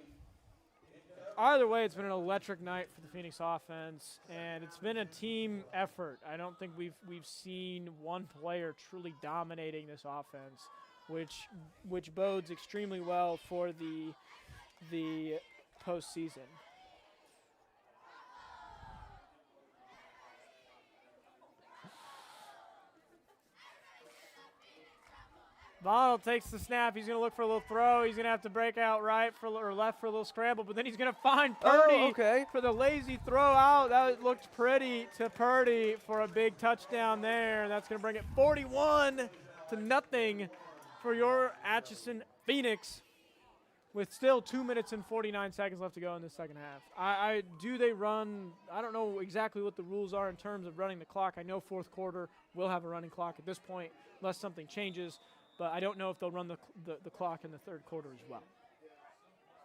A: either way, it's been an electric night for the Phoenix offense, and it's been a team effort. I don't think we've seen one player truly dominating this offense, which bodes extremely well for the postseason. Bonnell takes the snap. He's going to look for a little throw. He's going to have to break out right or left for a little scramble, but then he's going to find Purdy for the lazy throw out. That looked pretty to Purdy for a big touchdown there. That's going to bring it 41-0 for your Atchison Phoenix with still 2 minutes and 49 seconds left to go in the second half. Do they run? I don't know exactly what the rules are in terms of running the clock. I know fourth quarter will have a running clock at this point unless something changes. But I don't know if they'll run the clock in the third quarter as well.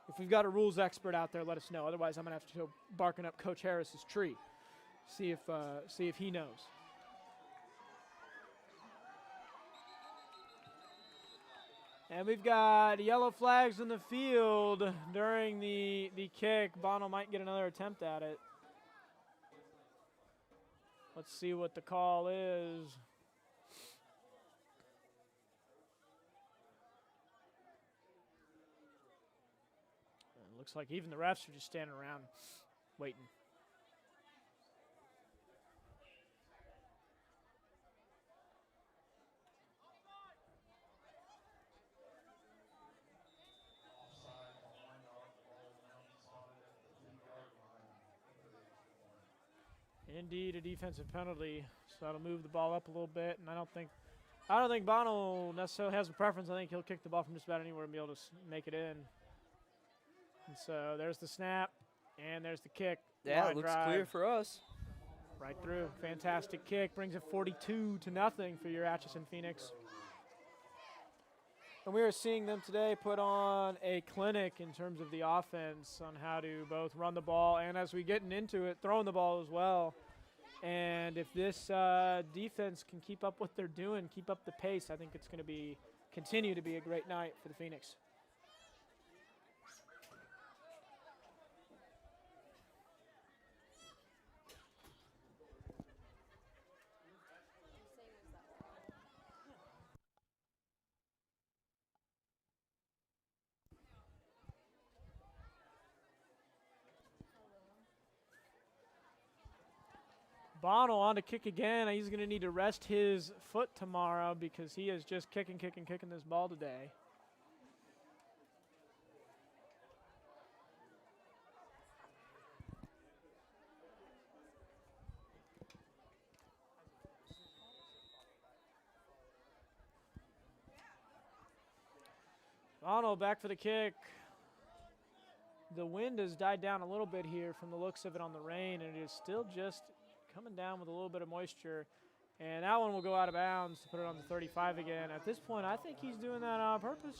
A: If we've got a rules expert out there, let us know. Otherwise, I'm going to have to go barking up Coach Harris's tree, see if he knows. And we've got yellow flags in the field during the kick. Bonnell might get another attempt at it. Let's see what the call is. Looks like even the refs are just standing around waiting. Indeed, a defensive penalty, so that'll move the ball up a little bit. And I don't think Bonnell necessarily has a preference. I think he'll kick the ball from just about anywhere and be able to make it in. And so there's the snap, and there's the kick.
C: Yeah, it looks clear for us.
A: Right through. Fantastic kick. Brings it 42-0 for your Atchison Phoenix. And we are seeing them today put on a clinic in terms of the offense on how to both run the ball and, as we get into it, throwing the ball as well. And if this defense can keep up what they're doing, keep up the pace, I think it's going to continue to be a great night for the Phoenix. Bonnell on to kick again. He's going to need to rest his foot tomorrow because he is just kicking this ball today. Bonnell back for the kick. The wind has died down a little bit here from the looks of it on the rain, and it is still just coming down with a little bit of moisture. And that one will go out of bounds to put it on the 35 again. At this point, I think he's doing that on purpose,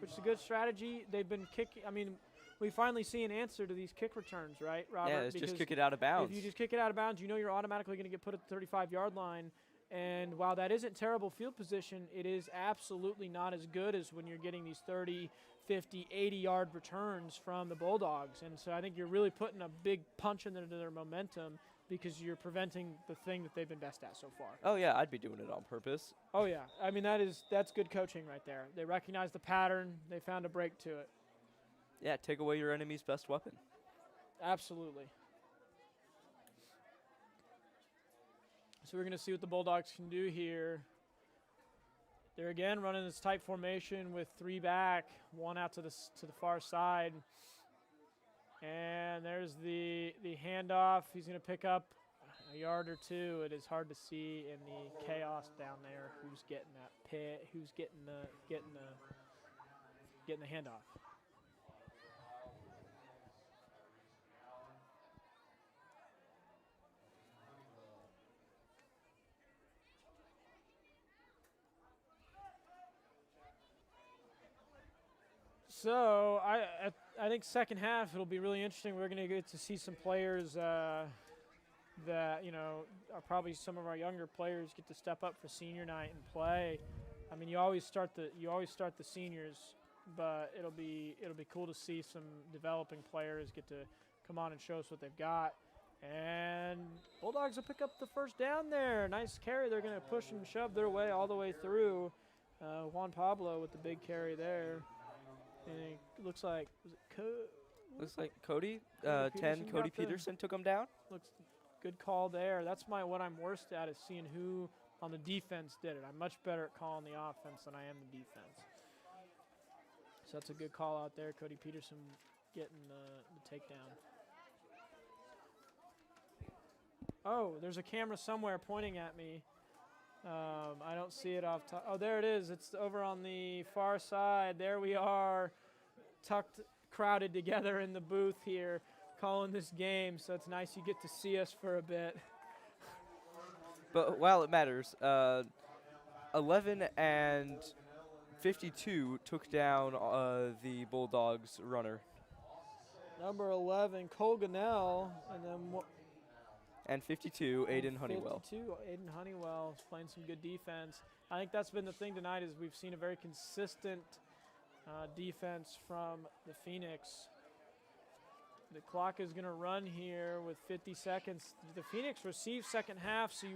A: which is a good strategy. They've been kicking. I mean, we finally see an answer to these kick returns, right, Robert?
C: Yeah, it's just kick it out of bounds.
A: If you just kick it out of bounds, you know you're automatically going to get put at the 35-yard line. And while that isn't terrible field position, it is absolutely not as good as when you're getting these 30, 50, 80-yard returns from the Bulldogs. And so I think you're really putting a big punch into their momentum because you're preventing the thing that they've been best at so far.
C: Oh, yeah, I'd be doing it on purpose.
A: Oh, yeah. I mean, that's good coaching right there. They recognize the pattern. They found a break to it.
C: Yeah, take away your enemy's best weapon.
A: Absolutely. So we're going to see what the Bulldogs can do here. They're again running this tight formation with three back, one out to the far side. And there's the handoff. He's going to pick up a yard or two. It is hard to see in the chaos down there who's getting that pit, who's getting the handoff. So I think second half it'll be really interesting. We're going to get to see some players that are probably some of our younger players get to step up for senior night and play. I mean, you always start the seniors but it'll be cool to see some developing players get to come on and show us what they've got. And Bulldogs will pick up the first down there. Nice carry. They're going to push and shove their way all the way through. Juan Pablo with the big carry there. And it looks like,
C: Looks like Cody,
A: Cody
C: 10,
A: Peterson
C: Cody
A: got the-
C: Peterson took him down.
A: looks good call there. That's what I'm worst at, is seeing who on the defense did it. I'm much better at calling the offense than I am the defense. So that's a good call out there. Cody Peterson getting the takedown. Oh, there's a camera somewhere pointing at me. I don't see it off top. Oh, there it is. It's over on the far side. There we are, crowded together in the booth here, calling this game. So it's nice you get to see us for a bit.
C: But while it matters, 11 and 52 took down the Bulldogs runner.
A: Number 11, Cole Gunnell, and then
C: And 52, Aiden Honeywell.
A: 52, Aiden Honeywell is playing some good defense. I think that's been the thing tonight, is we've seen a very consistent defense from the Phoenix. The clock is going to run here with 50 seconds. The Phoenix receives second half, so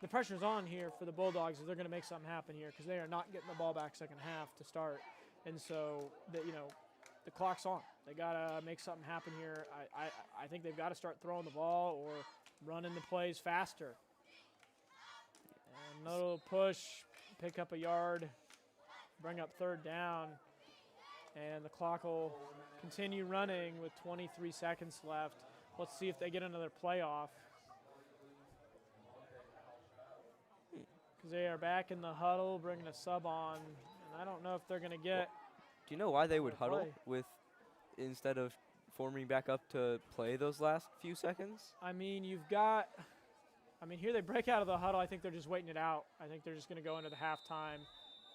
A: the pressure's on here for the Bulldogs. They're going to make something happen here, because they are not getting the ball back second half to start. And so, the clock's on. They got to make something happen here. I think they've got to start throwing the ball or running the plays faster. And another push, pick up a yard, bring up third down, and the clock will continue running with 23 seconds left. Let's see if they get another play off. Because they are back in the huddle, bringing a sub on, and I don't know if they're going to get.
C: Do you know why they would huddle
A: play.
C: instead of forming back up to play those last few seconds?
A: Here they break out of the huddle. I think they're just waiting it out. I think they're just going to go into the halftime,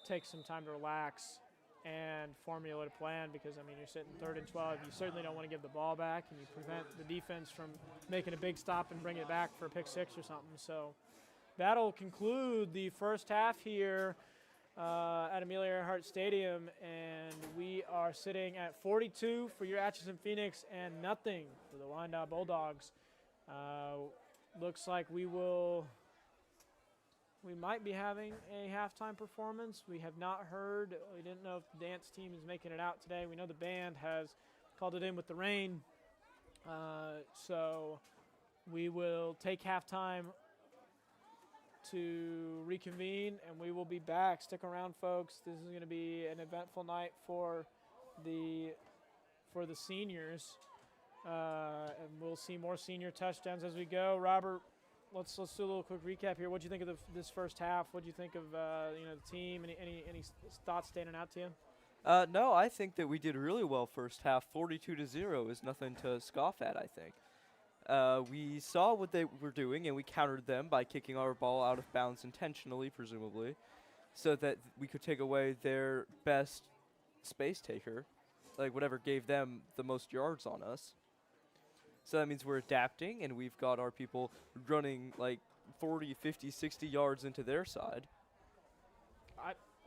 A: take some time to relax, and formulate a plan, because, you're sitting 3rd and 12. You certainly don't want to give the ball back, and you prevent the defense from making a big stop and bring it back for a pick six or something. So that'll conclude the first half here at Amelia Earhart Stadium, and we are sitting at 42 for your Atchison Phoenix and nothing for the Wyandotte Bulldogs. Looks like we might be having a halftime performance. We have not heard. We didn't know if the dance team is making it out today. We know the band has called it in with the rain. So we will take halftime to reconvene, and we will be back. Stick around, folks. This is going to be an eventful night for the seniors, and we'll see more senior touchdowns as we go. Robert, let's do a little quick recap here. What do you think of this first half? What do you think of the team? Any thoughts standing out to you?
C: No, I think that we did really well first half. 42-0 is nothing to scoff at, I think. We saw what they were doing, and we countered them by kicking our ball out of bounds intentionally, presumably, so that we could take away their best space taker, like whatever gave them the most yards on us. So that means we're adapting, and we've got our people running like 40, 50, 60 yards into their side.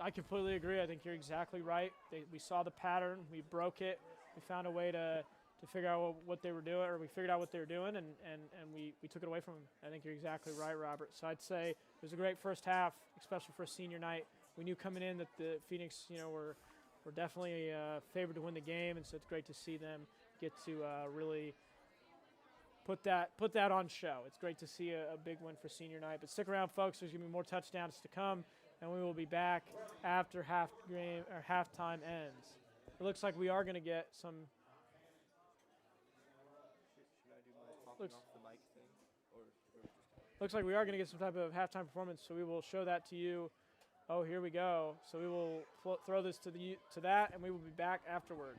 A: I completely agree. I think you're exactly right. We saw the pattern. We broke it. We found a way to figure out what they were doing, or we figured out what they were doing, and we took it away from them. I think you're exactly right, Robert. So I'd say it was a great first half, especially for a senior night. We knew coming in that the Phoenix, were definitely favored to win the game, and so it's great to see them get to really put that on show. It's great to see a big win for senior night. But stick around, folks. There's going to be more touchdowns to come, and we will be back after halftime ends. It looks like we are going to get some. Looks like we are going to get some type of halftime performance, so we will show that to you. Oh, here we go. So we will throw this to that, and we will be back afterward.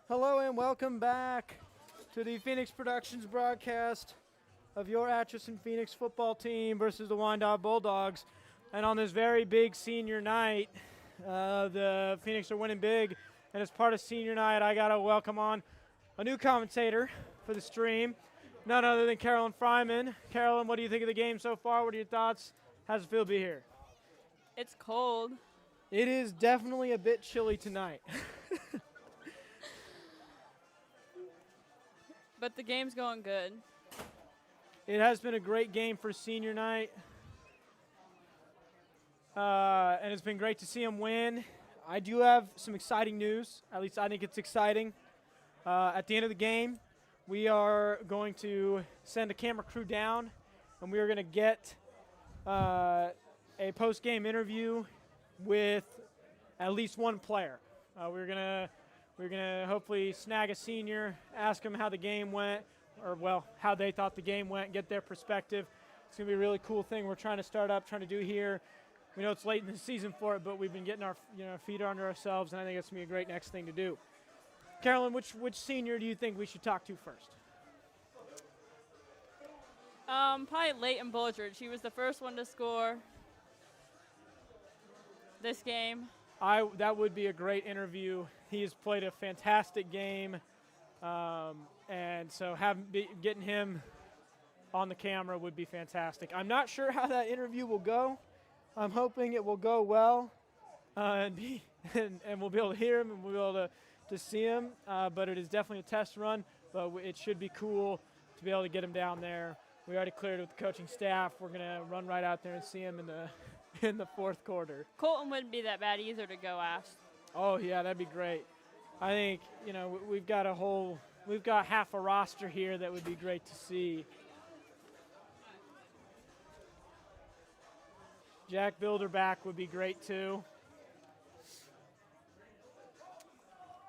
A: Hello and welcome back to the Phoenix Productions broadcast of your Atchison Phoenix football team versus the Wyandotte Bulldogs. And on this very big senior night, the Phoenix are winning big. And as part of senior night, I got to welcome on a new commentator for the stream, none other than Carolyn Fryman. Carolyn, what do you think of the game so far? What are your thoughts? How's it feel to be here?
E: It's cold.
A: It is definitely a bit chilly tonight.
E: But the game's going good.
A: It has been a great game for senior night. And it's been great to see them win. I do have some exciting news. At least I think it's exciting. At the end of the game, we are going to send a camera crew down, and we are going to get a post-game interview with at least one player. We're gonna hopefully snag a senior, ask them how the game went, or well, how they thought the game went, get their perspective. It's gonna be a really cool thing we're trying to do here. We know it's late in the season for it, but we've been getting our feet under ourselves, and I think it's gonna be a great next thing to do. Carolyn, which senior do you think we should talk to first?
E: Probably Leighton Bulgeridge. He was the first one to score this game.
A: That would be a great interview. He has played a fantastic game, and so getting him on the camera would be fantastic. I'm not sure how that interview will go. I'm hoping it will go well, and we'll be able to hear him and we'll be able to see him. But it is definitely a test run. But it should be cool to be able to get him down there. We already cleared it with the coaching staff. We're gonna run right out there and see him in the fourth quarter.
E: Colton wouldn't be that bad either to go ask.
A: Oh yeah, that'd be great. I think we've got half a roster here that would be great to see. Jack Bilderback would be great too.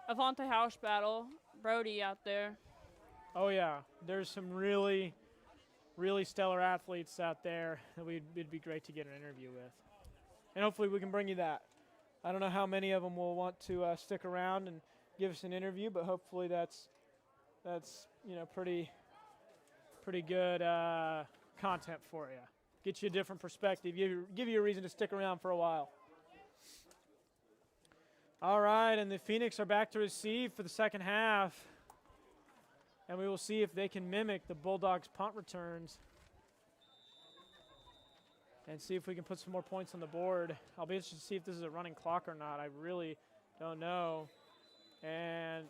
E: Avante House battle, Brody out there.
A: Oh yeah, there's some really, really stellar athletes out there that it'd be great to get an interview with. And hopefully we can bring you that. I don't know how many of them will want to stick around and give us an interview, but hopefully that's pretty good content for you. Get you a different perspective, give you a reason to stick around for a while. All right, and the Phoenix are back to receive for the second half. And we will see if they can mimic the Bulldogs' punt returns and see if we can put some more points on the board. I'll be interested to see if this is a running clock or not. I really don't know. And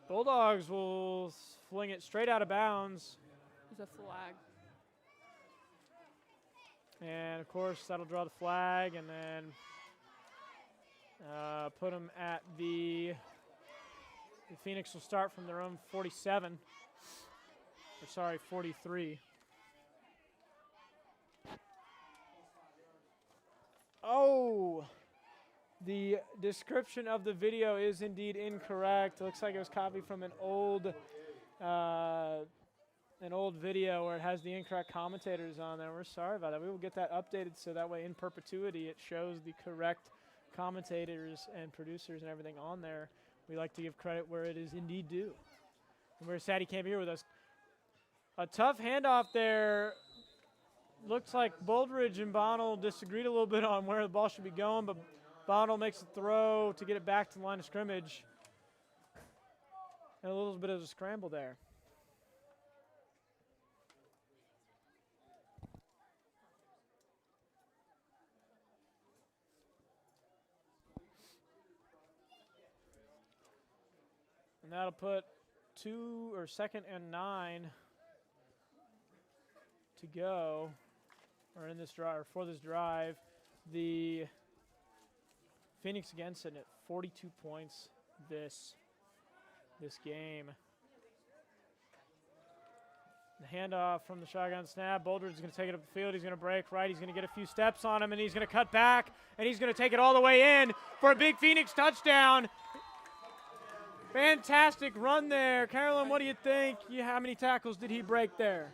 A: Bulldogs will fling it straight out of bounds.
E: There's a flag.
A: And, of course, that'll draw the flag and then put them at the Phoenix will start from their own 47. 43. Oh, the description of the video is indeed incorrect. It looks like it was copied from an old video where it has the incorrect commentators on there. We're sorry about that. We will get that updated so that way in perpetuity it shows the correct commentators and producers and everything on there. We like to give credit where it is indeed due. And we're sad he can't be here with us. A tough handoff there. Looks like Bullgeridge and Bonnell disagreed a little bit on where the ball should be going, but Bonnell makes a throw to get it back to the line of scrimmage. And a little bit of a scramble there. And that'll put 2nd and 9 to go, or in this drive, or for this drive. The Phoenix again sitting at 42 points this game. The handoff from the shotgun snap. Bullgeridge is going to take it up the field. He's going to break right. He's going to get a few steps on him, and he's going to cut back, and he's going to take it all the way in for a big Phoenix touchdown. Fantastic run there. Carolyn, what do you think? How many tackles did he break there?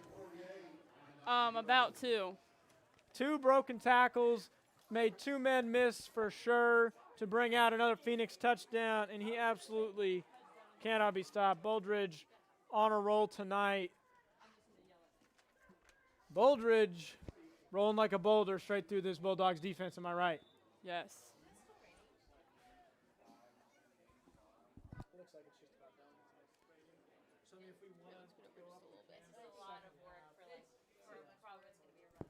E: About 2.
A: 2 broken tackles, made 2 men miss for sure to bring out another Phoenix touchdown, and he absolutely cannot be stopped. Buldridge on a roll tonight. Buldridge rolling like a boulder straight through this Bulldogs defense, am I right?
E: Yes.
A: Looks like it's just about done. So if we want to go up,
E: It's a lot of work for probably it's going to be a run.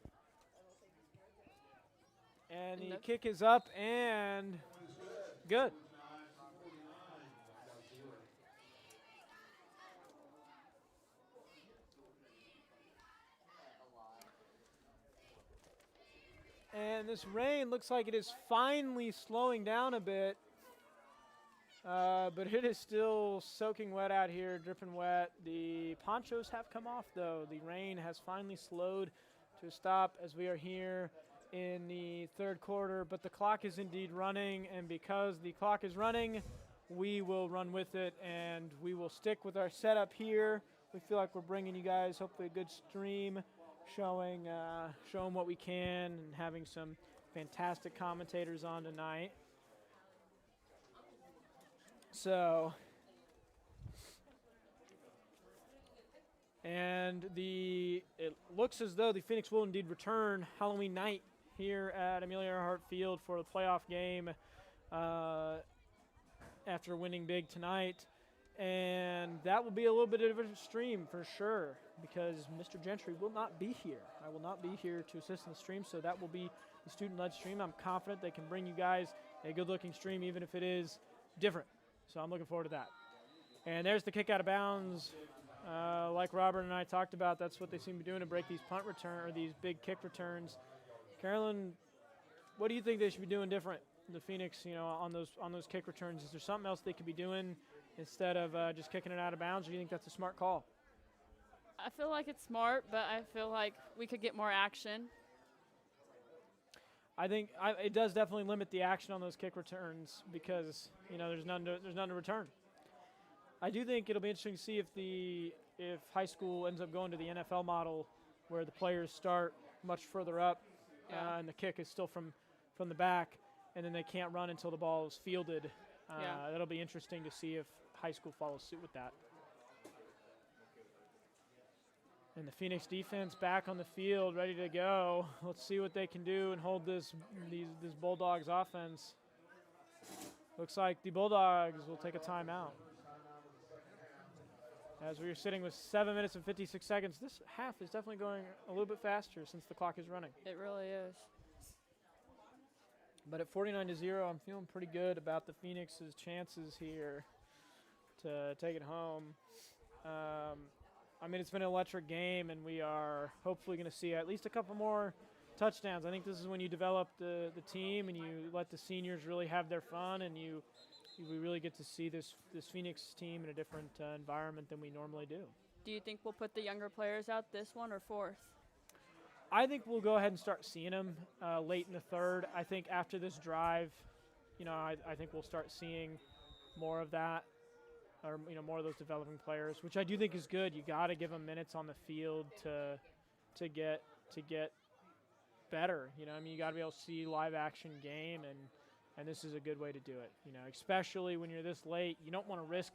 A: and the kick is up and good. And this rain looks like it is finally slowing down a bit. But it is still soaking wet out here, dripping wet. The ponchos have come off, though. The rain has finally slowed to a stop as we are here in the third quarter. But the clock is indeed running, and because the clock is running, we will run with it, and we will stick with our setup here. We feel like we're bringing you guys hopefully a good stream, showing what we can, and having some fantastic commentators on tonight. So, and it looks as though the Phoenix will indeed return Halloween night here at Amelia Earhart Field for the playoff game after winning big tonight. And that will be a little bit of a stream for sure, because Mr. Gentry will not be here. I will not be here to assist in the stream, so that will be the student-led stream. I'm confident they can bring you guys a good-looking stream, even if it is different. So I'm looking forward to that. And there's the kick out of bounds. Like Robert and I talked about, that's what they seem to be doing to break these punt return or these big kick returns. Carolyn, what do you think they should be doing different? The Phoenix, on those kick returns, is there something else they could be doing instead of just kicking it out of bounds, or do you think that's a smart call?
E: I feel like it's smart, but I feel like we could get more action.
A: I think it does definitely limit the action on those kick returns because there's none to return. I do think it'll be interesting to see if high school ends up going to the NFL model where the players start much further up and the kick is still from the back, and then they can't run until the ball is fielded. That'll be interesting to see if high school follows suit with that. And the Phoenix defense back on the field, ready to go. Let's see what they can do and hold this Bulldogs offense. Looks like the Bulldogs will take a timeout. As we are sitting with 7 minutes and 56 seconds, this half is definitely going a little bit faster since the clock is running.
E: It really is.
A: But at 49-0, I'm feeling pretty good about the Phoenix's chances here to take it home. It's been an electric game, and we are hopefully going to see at least a couple more touchdowns. I think this is when you develop the team and you let the seniors really have their fun, and we really get to see this Phoenix team in a different environment than we normally do.
E: Do you think we'll put the younger players out this one or fourth?
A: I think we'll go ahead and start seeing them late in the third. I think after this drive, I think we'll start seeing more of that. Or more of those developing players, which I do think is good. You got to give them minutes on the field to get better. You got to be able to see live action game, and this is a good way to do it. Especially when you're this late, you don't want to risk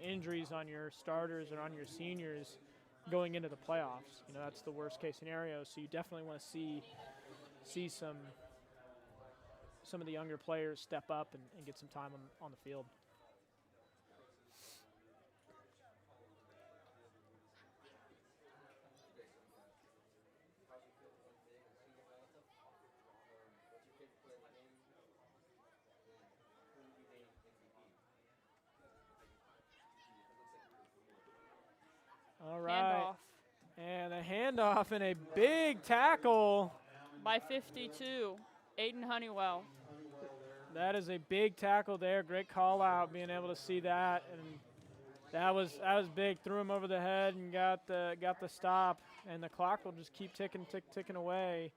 A: injuries on your starters or on your seniors going into the playoffs. That's the worst case scenario. So you definitely want to see some of the younger players step up and get some time on the field. All right.
E: Handoff.
A: And a handoff and a big tackle.
E: By 52, Aiden Honeywell.
A: That is a big tackle there. Great call out, being able to see that. And that was big. Threw him over the head and got the stop. And the clock will just keep ticking away.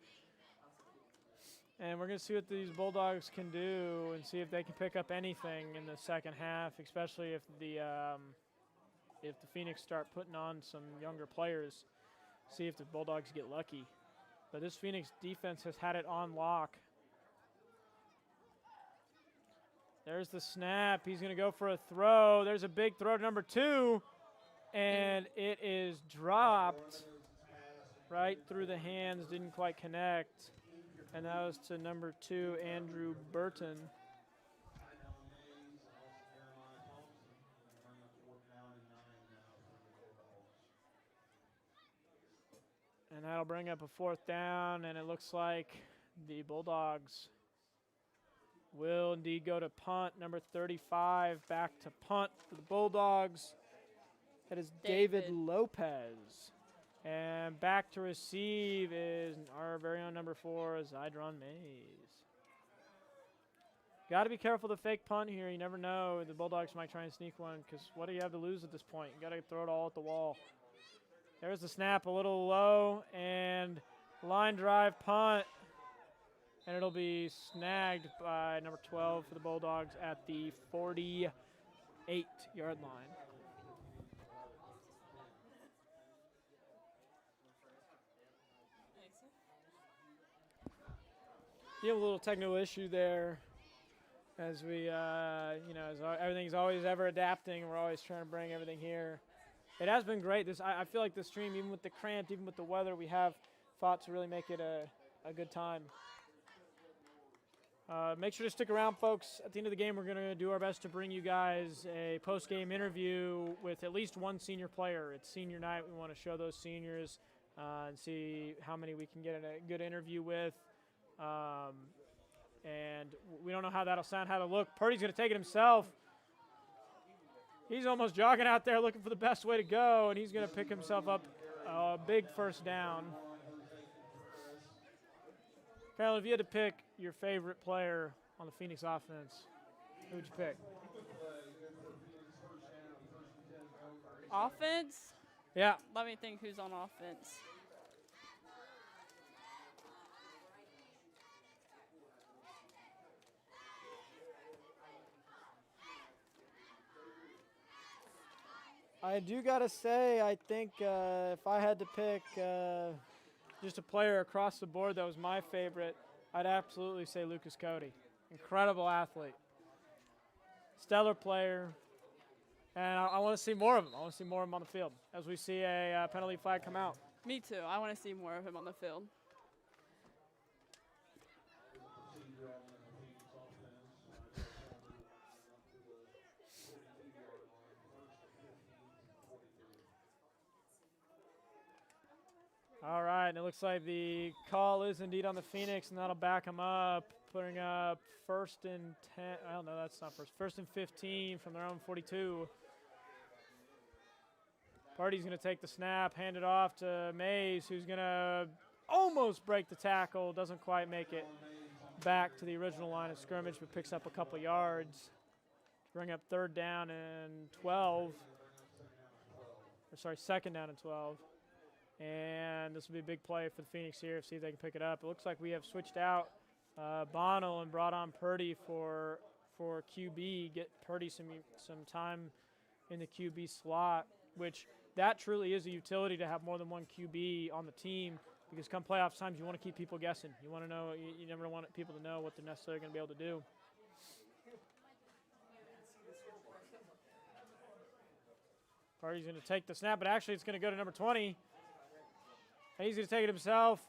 A: And we're going to see what these Bulldogs can do and see if they can pick up anything in the second half, especially if the Phoenix start putting on some younger players, see if the Bulldogs get lucky. But this Phoenix defense has had it on lock. There's the snap. He's going to go for a throw. There's a big throw to number 2, and it is dropped right through the hands. Didn't quite connect, and that was to number 2, Andrew Burton. And that'll bring up a 4th down, and it looks like the Bulldogs will indeed go to punt. Number 35 back to punt for the Bulldogs. That is David Lopez. And back to receive is our very own number 4, Zydron Mays. Got to be careful to fake punt here. You never know. The Bulldogs might try and sneak one because what do you have to lose at this point? You got to throw it all at the wall. There's the snap, a little low, and line drive punt. And it'll be snagged by number 12 for the Bulldogs at the 48-yard line. You have a little technical issue there as we, everything's always ever adapting. We're always trying to bring everything here. It has been great. I feel like the stream, even with the cramped, even with the weather, we have fought to really make it a good time. Make sure to stick around, folks. At the end of the game, we're going to do our best to bring you guys a post-game interview with at least one senior player. It's senior night. We want to show those seniors and see how many we can get in a good interview with. And we don't know how that'll sound, how to look. Purdy's going to take it himself. He's almost jogging out there looking for the best way to go, and he's going to pick himself up a big 1st down. Carolyn, if you had to pick your favorite player on the Phoenix offense, who would you pick?
E: Offense?
A: Yeah.
E: Let me think who's on offense.
A: I do got to say, I think if I had to pick just a player across the board that was my favorite, I'd absolutely say Lucas Cody. Incredible athlete. Stellar player. And I want to see more of him. I want to see more of him on the field as we see a penalty flag come out.
E: Me too. I want to see more of him on the field.
A: All right, and it looks like the call is indeed on the Phoenix, and that'll back them up, putting up 1st and 10. I don't know, that's not first. 1st and 15 from their own 42. Party's going to take the snap, hand it off to Mays, who's going to almost break the tackle, doesn't quite make it back to the original line of scrimmage, but picks up a couple yards. Bring up 3rd down and 12. Or sorry, 2nd down and 12. And this will be a big play for the Phoenix here, see if they can pick it up. It looks like we have switched out Bono and brought on Purdy for QB, get Purdy some time in the QB slot, which that truly is a utility to have more than one QB on the team, because come playoff times, you want to keep people guessing. You want to know, you never want people to know what they're necessarily going to be able to do. Purdy's going to take the snap, but actually it's going to go to number 20. And he's going to take it himself.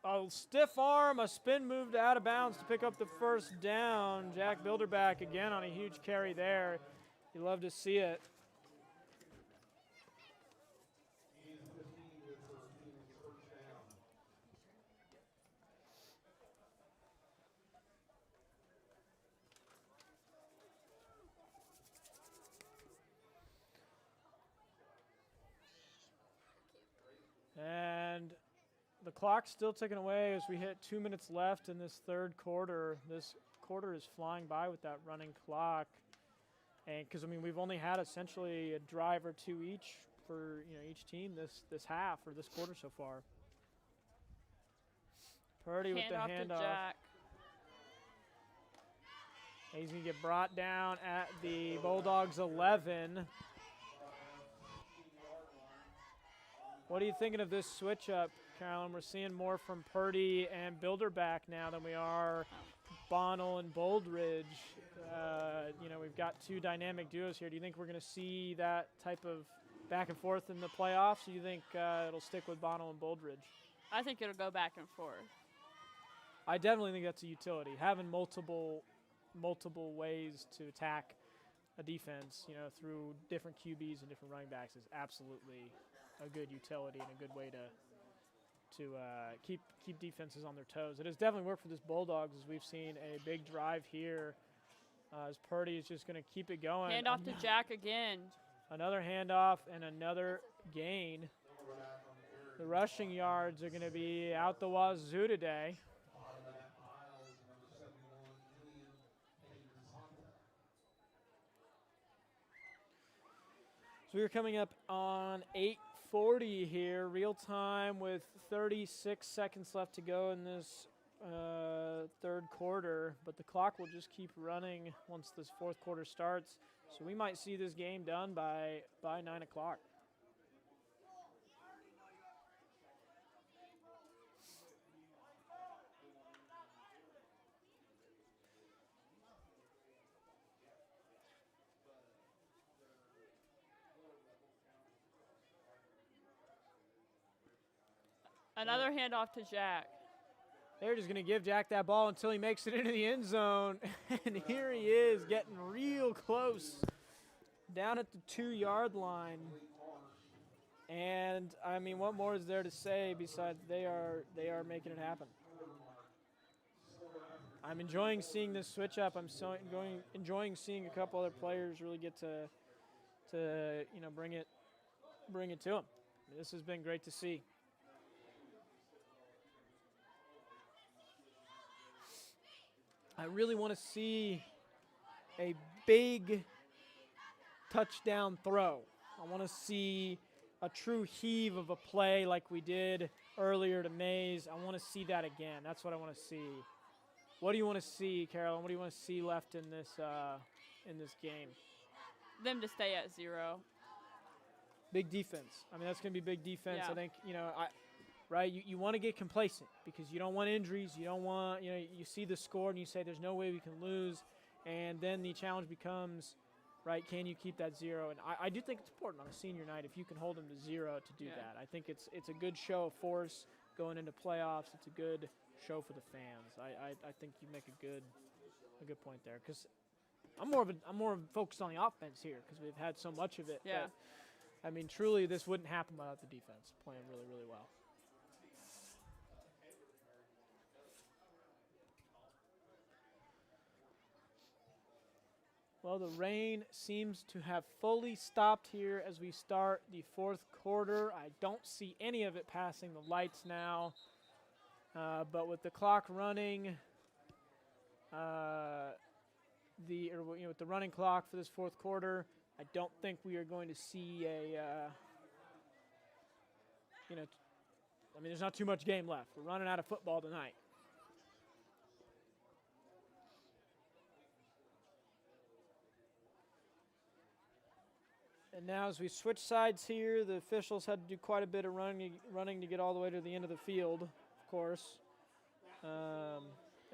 A: A stiff arm, a spin move out of bounds to pick up the 1st down. Jack Bilderback again on a huge carry there. You love to see it. And the clock's still ticking away as we hit 2 minutes left in this 3rd quarter. This quarter is flying by with that running clock. And because, I mean, we've only had essentially a drive or 2 each for, each team this half or this quarter so far. Purdy with the handoff.
E: Jack.
A: He's going to get brought down at the Bulldogs 11. What are you thinking of this switch up, Carolyn? We're seeing more from Purdy and Bilderback now than we are Bonnell and Boldridge. We've got two dynamic duos here. Do you think we're going to see that type of back and forth in the playoffs, or do you think it'll stick with Bonnell and Boldridge?
E: I think it'll go back and forth.
A: I definitely think that's a utility. Having multiple ways to attack a defense, through different QBs and different running backs is absolutely a good utility and a good way to keep defenses on their toes. It has definitely worked for this Bulldogs, as we've seen a big drive here as Purdy is just going to keep it going.
E: Hand off to Jack again.
A: Another handoff and another gain. The rushing yards are going to be out the wazoo today. So we're coming up on 8:40 here, real time with 36 seconds left to go in this third quarter, but the clock will just keep running once this fourth quarter starts. So we might see this game done by 9 o'clock.
E: Another handoff to Jack.
A: They're just going to give Jack that ball until he makes it into the end zone. And here he is getting real close down at the 2-yard line. And, I mean, what more is there to say besides they are making it happen. I'm enjoying seeing this switch up. I'm enjoying seeing a couple other players really get to bring it to them. This has been great to see. I really want to see a big touchdown throw. I want to see a true heave of a play like we did earlier to Mays. I want to see that again. That's what I want to see. What do you want to see, Carolyn? What do you want to see left in this game?
E: Them to stay at 0.
A: Big defense. I mean, that's going to be big defense.
E: Yeah.
A: I think, right? You want to get complacent because you don't want injuries. You don't want, you see the score and you say there's no way we can lose. And then the challenge becomes, right, can you keep that 0? And I do think it's important on a senior night if you can hold them to 0 to do that. I think it's a good show of force going into playoffs. It's a good show for the fans. I think you make a good point there because I'm more focused on the offense here because we've had so much of it.
E: Yeah.
A: But, I mean, truly, this wouldn't happen without the defense playing really, really well. Well, the rain seems to have fully stopped here as we start the fourth quarter. I don't see any of it passing the lights now. But with the clock running, with the running clock for this fourth quarter, I don't think we are going to see there's not too much game left. We're running out of football tonight. And now as we switch sides here, the officials had to do quite a bit of running to get all the way to the end of the field, of course,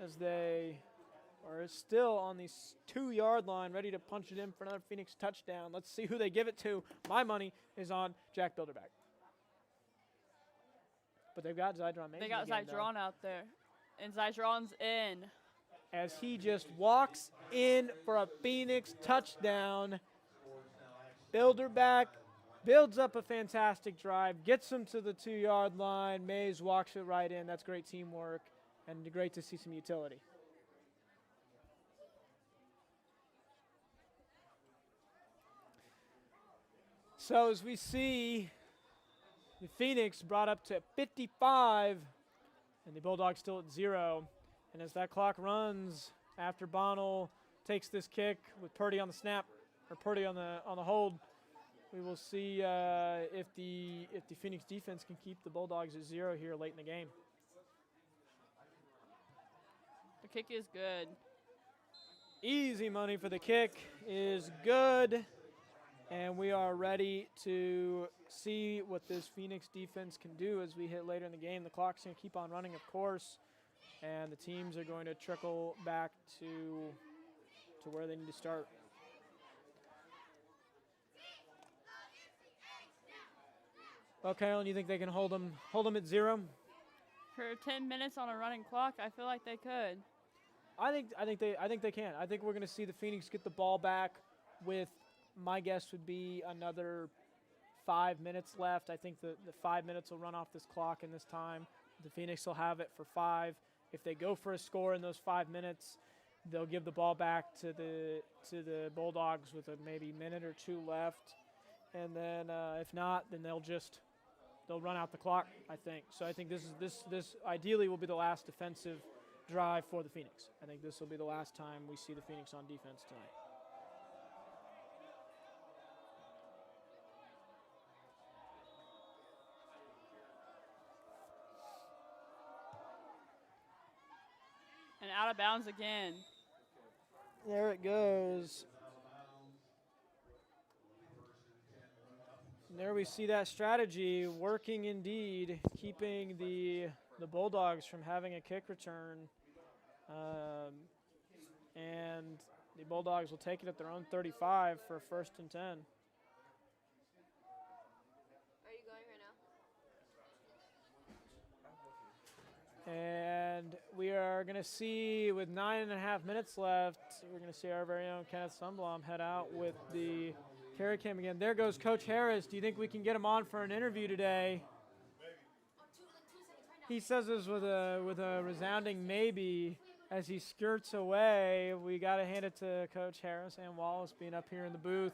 A: as they are still on the 2-yard line, ready to punch it in for another Phoenix touchdown. Let's see who they give it to. My money is on Jack Bilderback. But they've got Zydron Mays.
E: They got Zydron out there. And Zydron's in.
A: As he just walks in for a Phoenix touchdown. Bilderback builds up a fantastic drive, gets him to the 2-yard line. Mays walks it right in. That's great teamwork and great to see some utility. So as we see, the Phoenix brought up to 55, and the Bulldogs still at 0. And as that clock runs, after Bonnell takes this kick with Purdy on the snap, or Purdy on the hold, we will see if the Phoenix defense can keep the Bulldogs at 0 here late in the game.
E: The kick is good.
A: Easy money for the kick is good. And we are ready to see what this Phoenix defense can do as we hit later in the game. The clock's going to keep on running, of course. and the teams are going to trickle back to where they need to start. Well, Kyllee, you think they can hold them at 0?
E: For 10 minutes on a running clock, I feel like they could.
A: I think they can. I think we're going to see the Phoenix get the ball back with, my guess would be, another 5 minutes left. I think the 5 minutes will run off this clock in this time. The Phoenix will have it for 5. If they go for a score in those 5 minutes, they'll give the ball back to the Bulldogs with maybe minute or 2 left, and then if not, then they'll run out the clock, I think. So I think this ideally will be the last defensive drive for the Phoenix. I think this will be the last time we see the Phoenix on defense tonight.
E: And out of bounds again.
A: There it goes. And there we see that strategy working indeed, keeping the Bulldogs from having a kick return. And the Bulldogs will take it at their own 35 for 1st and 10.
D: Are you going right now?
A: And we are going to see, with 9.5 minutes left, we're going to see our very own Kenneth Sundblom head out with the carry cam again. There goes Coach Harris. Do you think we can get him on for an interview today? He says this with a resounding maybe as he skirts away. We got to hand it to Coach Harris and Wallace being up here in the booth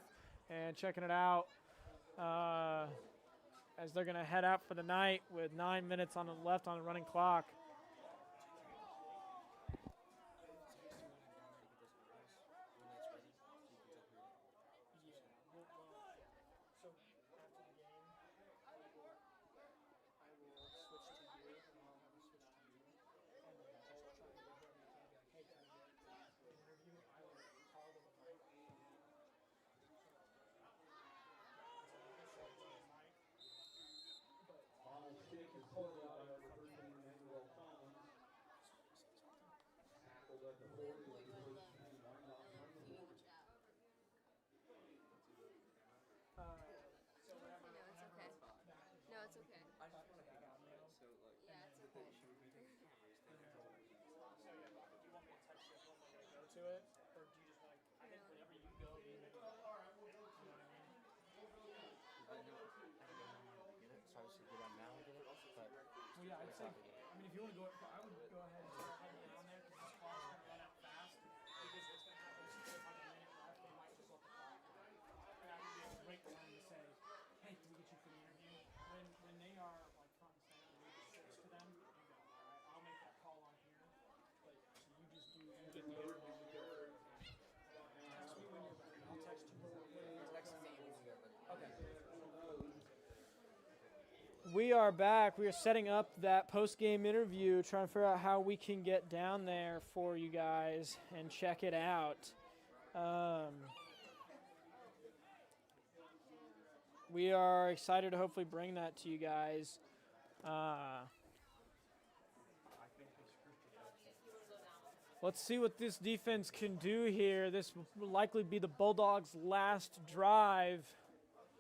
A: and checking it out as they're going to head out for the night with 9 minutes left on the running clock. Yeah, I'd say, I mean, if you want to go, I would go ahead and start heading down there because this clock's going to run out fast. Because it's going to have a minute left, they might just let the clock run. And that would be a great time to say, hey, can we get you for the interview? When they are like front and center, and we get 6 to them, you go, all right, I'll make that call on here. But so you just do, you get the interview. Text me when you're ready. I'll text you when you're ready. Okay. We are back. We are setting up that post-game interview, trying to figure out how we can get down there for you guys and check it out. We are excited to hopefully bring that to you guys. Let's see what this defense can do here. This will likely be the Bulldogs' last drive,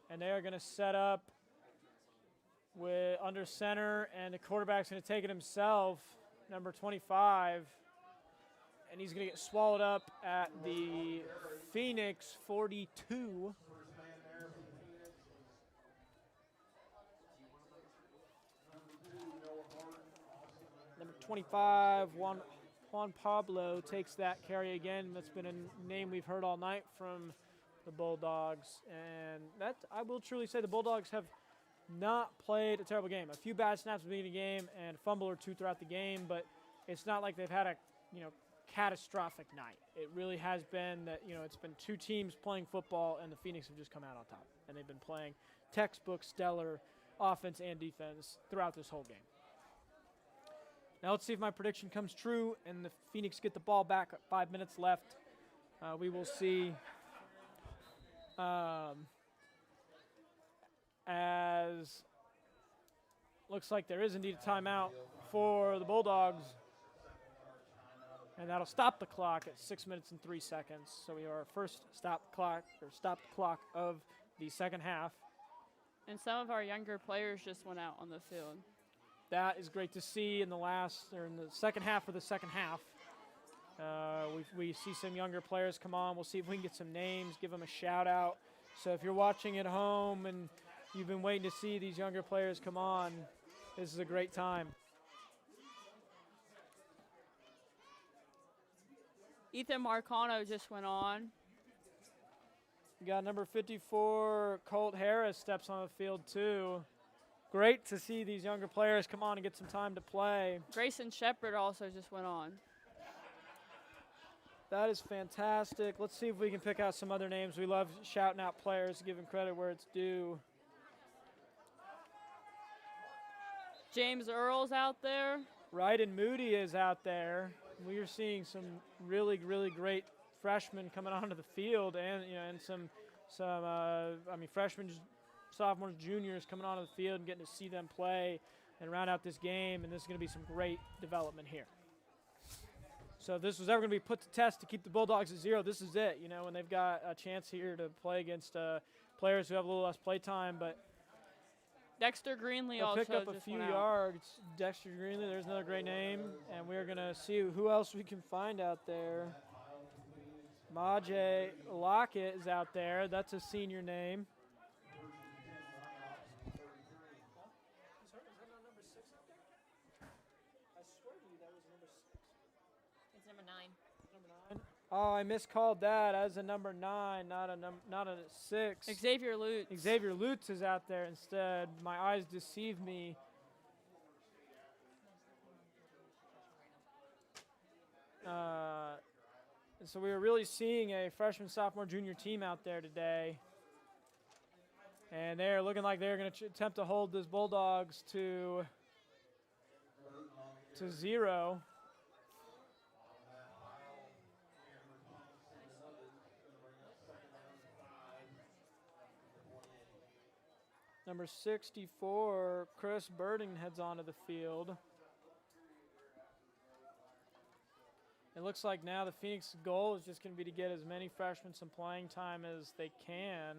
A: and they are going to set up with under center, and the quarterback's going to take it himself, number 25, and he's going to get swallowed up at the Phoenix 42. Number 25, Juan Pablo takes that carry again. That's been a name we've heard all night from the Bulldogs, and that I will truly say the Bulldogs have not played a terrible game. A few bad snaps at the beginning of the game and a fumble or two throughout the game, but it's not like they've had a catastrophic night. It really has been that it's been two teams playing football and the Phoenix have just come out on top, and they've been playing textbook stellar offense and defense throughout this whole game. Now let's see if my prediction comes true and the Phoenix get the ball back at 5 minutes left. We will see as looks like there is indeed a timeout for the Bulldogs. And that'll stop the clock at 6 minutes and 3 seconds. So we are our first stop clock of the second half.
E: And some of our younger players just went out on the field.
A: That is great to see in the second half of the second half. We see some younger players come on. We'll see if we can get some names, give them a shout out. So if you're watching at home and you've been waiting to see these younger players come on, this is a great time.
E: Ethan Marcano just went on.
A: We got number 54, Colt Harris, steps on the field too. Great to see these younger players come on and get some time to play.
E: Grayson Shepard also just went on.
A: That is fantastic. Let's see if we can pick out some other names. We love shouting out players, giving credit where it's due.
E: James Earl's out there.
A: Ryden Moody is out there. We are seeing some really, really great freshmen coming onto the field, and some freshmen, sophomores, juniors coming onto the field and getting to see them play and round out this game. And this is going to be some great development here. So if this was ever going to be put to test to keep the Bulldogs at 0, this is it. When they've got a chance here to play against players who have a little less play time, but
E: Dexter Greenlee
A: they'll
E: also
A: pick up a
E: just
A: few
E: went out.
A: yards. Dexter Greenlee, there's another great name. And we're going to see who else we can find out there. Maje Lockett is out there. That's a senior name.
D: It's number 9.
A: Oh, I miscalled that as a number 9, not a 6.
E: Xavier Lutz.
A: Xavier Lutz is out there instead. My eyes deceive me. So we were really seeing a freshman, sophomore, junior team out there today. And they're looking like they're going to attempt to hold this Bulldogs to 0. Number 64, Chris Burden heads onto the field. It looks like now the Phoenix goal is just going to be to get as many freshmen some playing time as they can.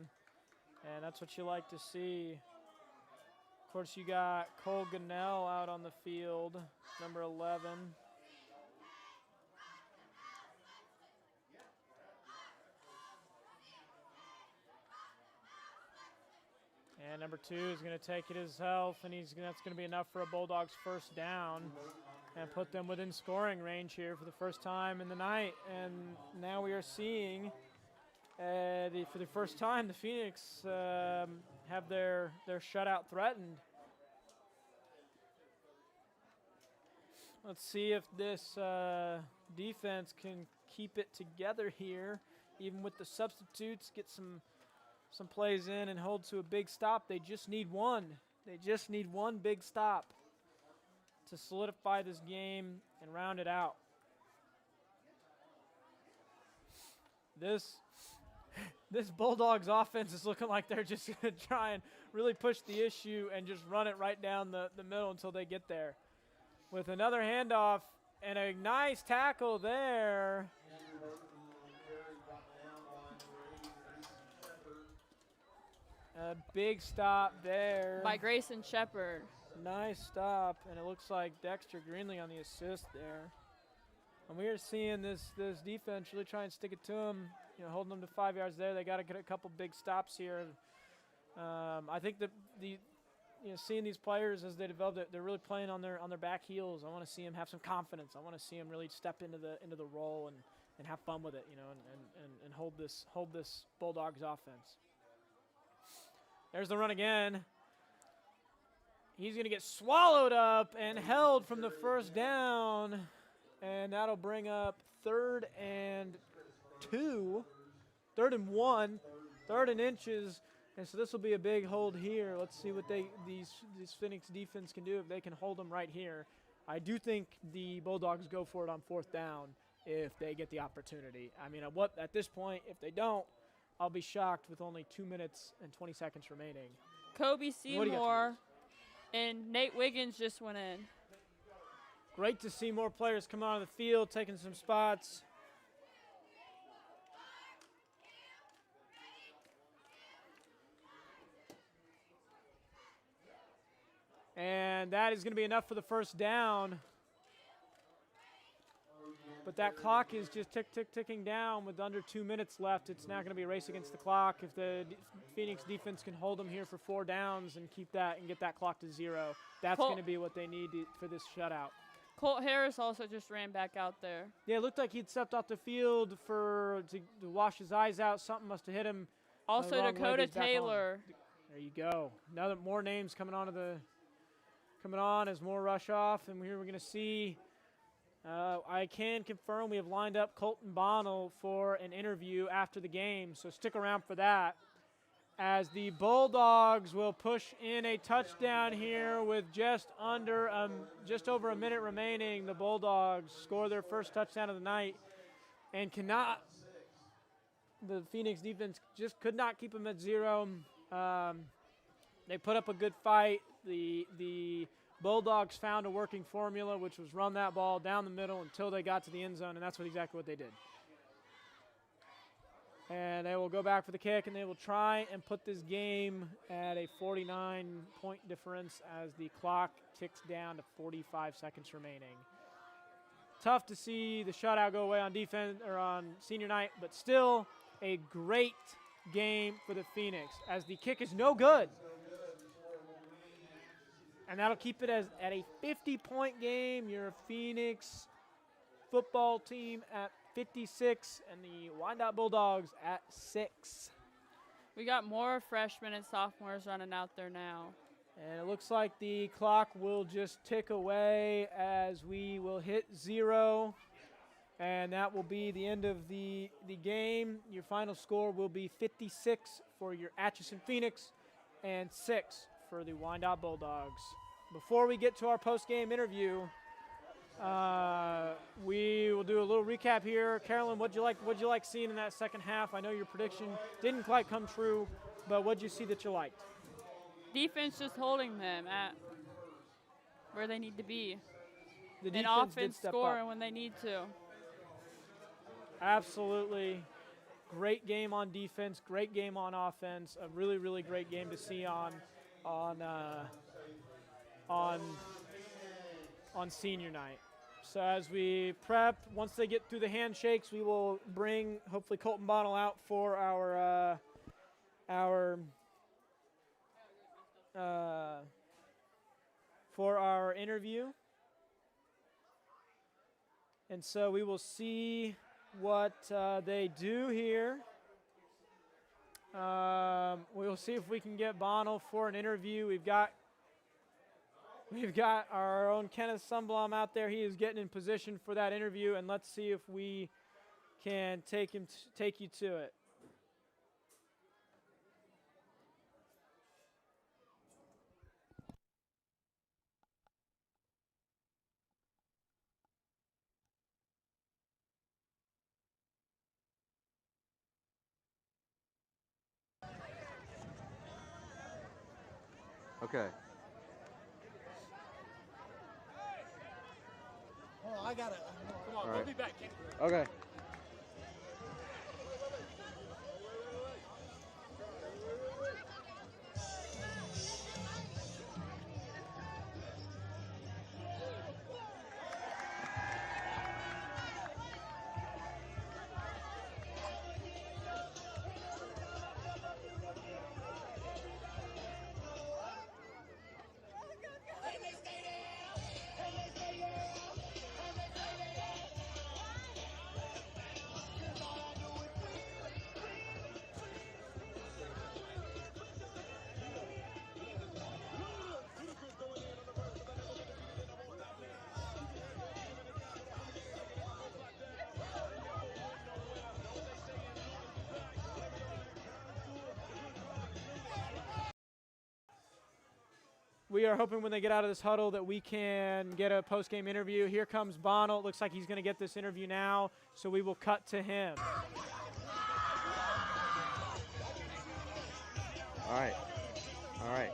A: And that's what you like to see. Of course, you got Cole Gunnell out on the field, number 11. And number 2 is going to take it himself, and that's going to be enough for a Bulldogs first down and put them within scoring range here for the first time in the night. And now we are seeing, for the first time, the Phoenix have their shutout threatened. Let's see if this defense can keep it together here, even with the substitutes, get some plays in and hold to a big stop. They just need one. They just need one big stop to solidify this game and round it out. This Bulldogs offense is looking like they're just going to try and really push the issue and just run it right down the middle until they get there. With another handoff and a nice tackle there. A big stop there.
E: By Grayson Shepard.
A: Nice stop, and it looks like Dexter Greenlee on the assist there. And we are seeing this defense really try and stick it to them, holding them to 5 yards there. They got to get a couple big stops here. I think that seeing these players as they develop, they're really playing on their back heels. I want to see them have some confidence. I want to see them really step into the role and have fun with it, and hold this Bulldogs offense. There's the run again. He's going to get swallowed up and held from the first down. And that'll bring up 3rd and 1, 3rd and inches. And so this will be a big hold here. Let's see what these Phoenix defense can do if they can hold them right here. I do think the Bulldogs go for it on 4th down if they get the opportunity. I mean, at this point, if they don't, I'll be shocked with only 2 minutes and 20 seconds remaining.
E: Kobe Seymour and Nate Wiggins just went in.
A: Great to see more players come on the field, taking some spots. And that is going to be enough for the first down. But that clock is just ticking down with under 2 minutes left. It's now going to be a race against the clock. If the Phoenix defense can hold them here for 4 downs and keep that and get that clock to 0, that's going to be what they need for this shutout.
E: Colt Harris also just ran back out there.
A: Yeah, it looked like he'd stepped off the field to wash his eyes out. Something must have hit him.
E: Also Dakota Taylor.
A: There you go. More names coming on as more rush off, and here we're going to see. I can confirm we have lined up Colton Bonnell for an interview after the game, so stick around for that. As the Bulldogs will push in a touchdown here with just over a minute remaining. The Bulldogs score their first touchdown of the night and the Phoenix defense just could not keep them at 0. They put up a good fight. The Bulldogs found a working formula, which was run that ball down the middle until they got to the end zone, and that's exactly what they did. And they will go back for the kick, and they will try and put this game at a 49-point difference as the clock ticks down to 45 seconds remaining. Tough to see the shutout go away on defense or on senior night, but still a great game for the Phoenix as the kick is no good. And that'll keep it at a 50-point game. Your Phoenix football team at 56 and the Wyandotte Bulldogs at 6.
E: We got more freshmen and sophomores running out there now.
A: And it looks like the clock will just tick away as we will hit 0. And that will be the end of the game. Your final score will be 56 for your Atchison Phoenix and 6 for the Wyandotte Bulldogs. Before we get to our post-game interview, we will do a little recap here. Carolyn, what'd you like seeing in that second half? I know your prediction didn't quite come true, but what'd you see that you liked?
E: Defense just holding them at where they need to be.
A: The
E: and
A: defense
E: offense
A: did step
E: scoring
A: up.
E: when they need to.
A: Absolutely. Great game on defense, great game on offense. A really, really great game to see on senior night. So as we prep, once they get through the handshakes, we will bring hopefully Colton Bonnell out for our interview. And so we will see what they do here. We'll see if we can get Bonnell for an interview. We've got our own Kenneth Sundblom out there. He is getting in position for that interview, and let's see if we can take you to it.
F: Okay.
G: Oh, I got it. Come on,
F: All
G: we'll
F: right.
G: be back.
F: Okay.
A: We are hoping when they get out of this huddle that we can get a post-game interview. Here comes Bonnell. It looks like he's going to get this interview now, so we will cut to him.
F: All right. All right.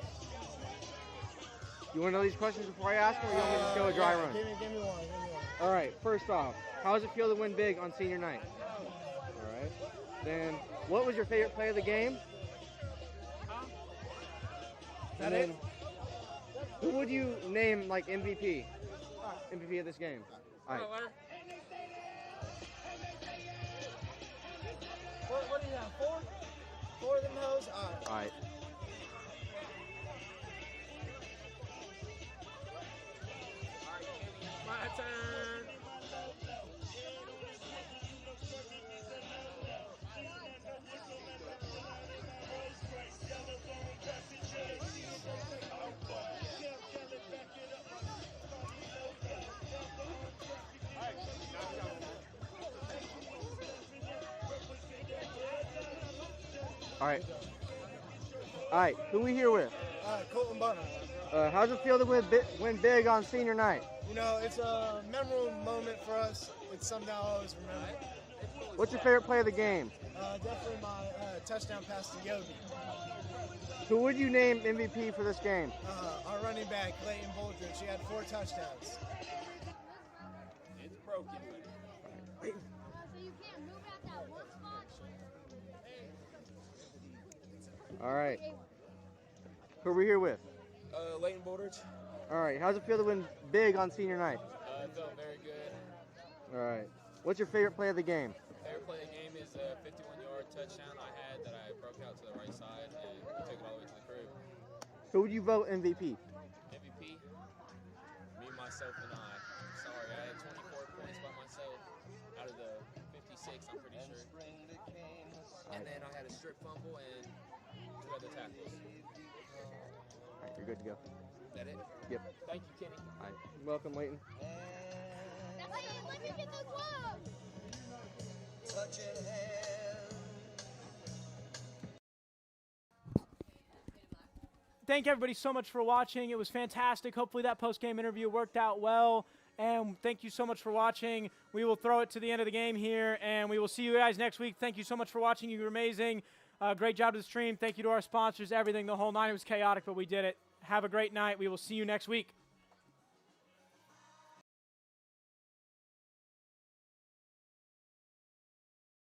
F: You want to know these questions before I ask them, or you want me to just go a dry run?
G: Give me one.
F: All right, first off, how does it feel to win big on senior night? All right. Then, what was your favorite play of the game? And then, who would you name like MVP? MVP of this game. All right.
G: What do you have? 4? 4 of them hoes?
F: All right.
H: My turn.
F: All right. Who we here with?
G: Colton Bunner.
F: How's it feel to win big on senior night?
G: You know, it's a memorable moment for us. It's something I'll always remember.
F: What's your favorite play of the game?
G: Definitely my touchdown pass to Yogi.
F: Who would you name MVP for this game?
G: Our running back, Leighton Bouldridge. He had 4 touchdowns.
H: It's broken.
I: So you can't move out that one spot?
F: All right. Who are we here with?
H: Leighton Bouldridge.
F: All right. How's it feel to win big on senior night?
H: It felt very good.
F: All right. What's your favorite play of the game?
H: Favorite play of the game is a 51-yard touchdown I had that I broke out to the right side and took it all the way to the crib.
F: Who would you vote MVP?
H: MVP? Me, myself, and I. Sorry, I had 24 points by myself out of the 56, I'm pretty sure. And then I had a strip fumble and 2 other tackles.
F: All right, you're good to go.
H: Is that it?
F: Yep.
H: Thank you, Kenny.
F: All right. Welcome, Leighton.
I: Let me get the glove.
A: Thank everybody so much for watching. It was fantastic. Hopefully that post-game interview worked out well. And thank you so much for watching. We will throw it to the end of the game here, and we will see you guys next week. Thank you so much for watching. You were amazing. Great job to the stream. Thank you to our sponsors, everything, the whole nine. It was chaotic, but we did it. Have a great night. We will see you next week.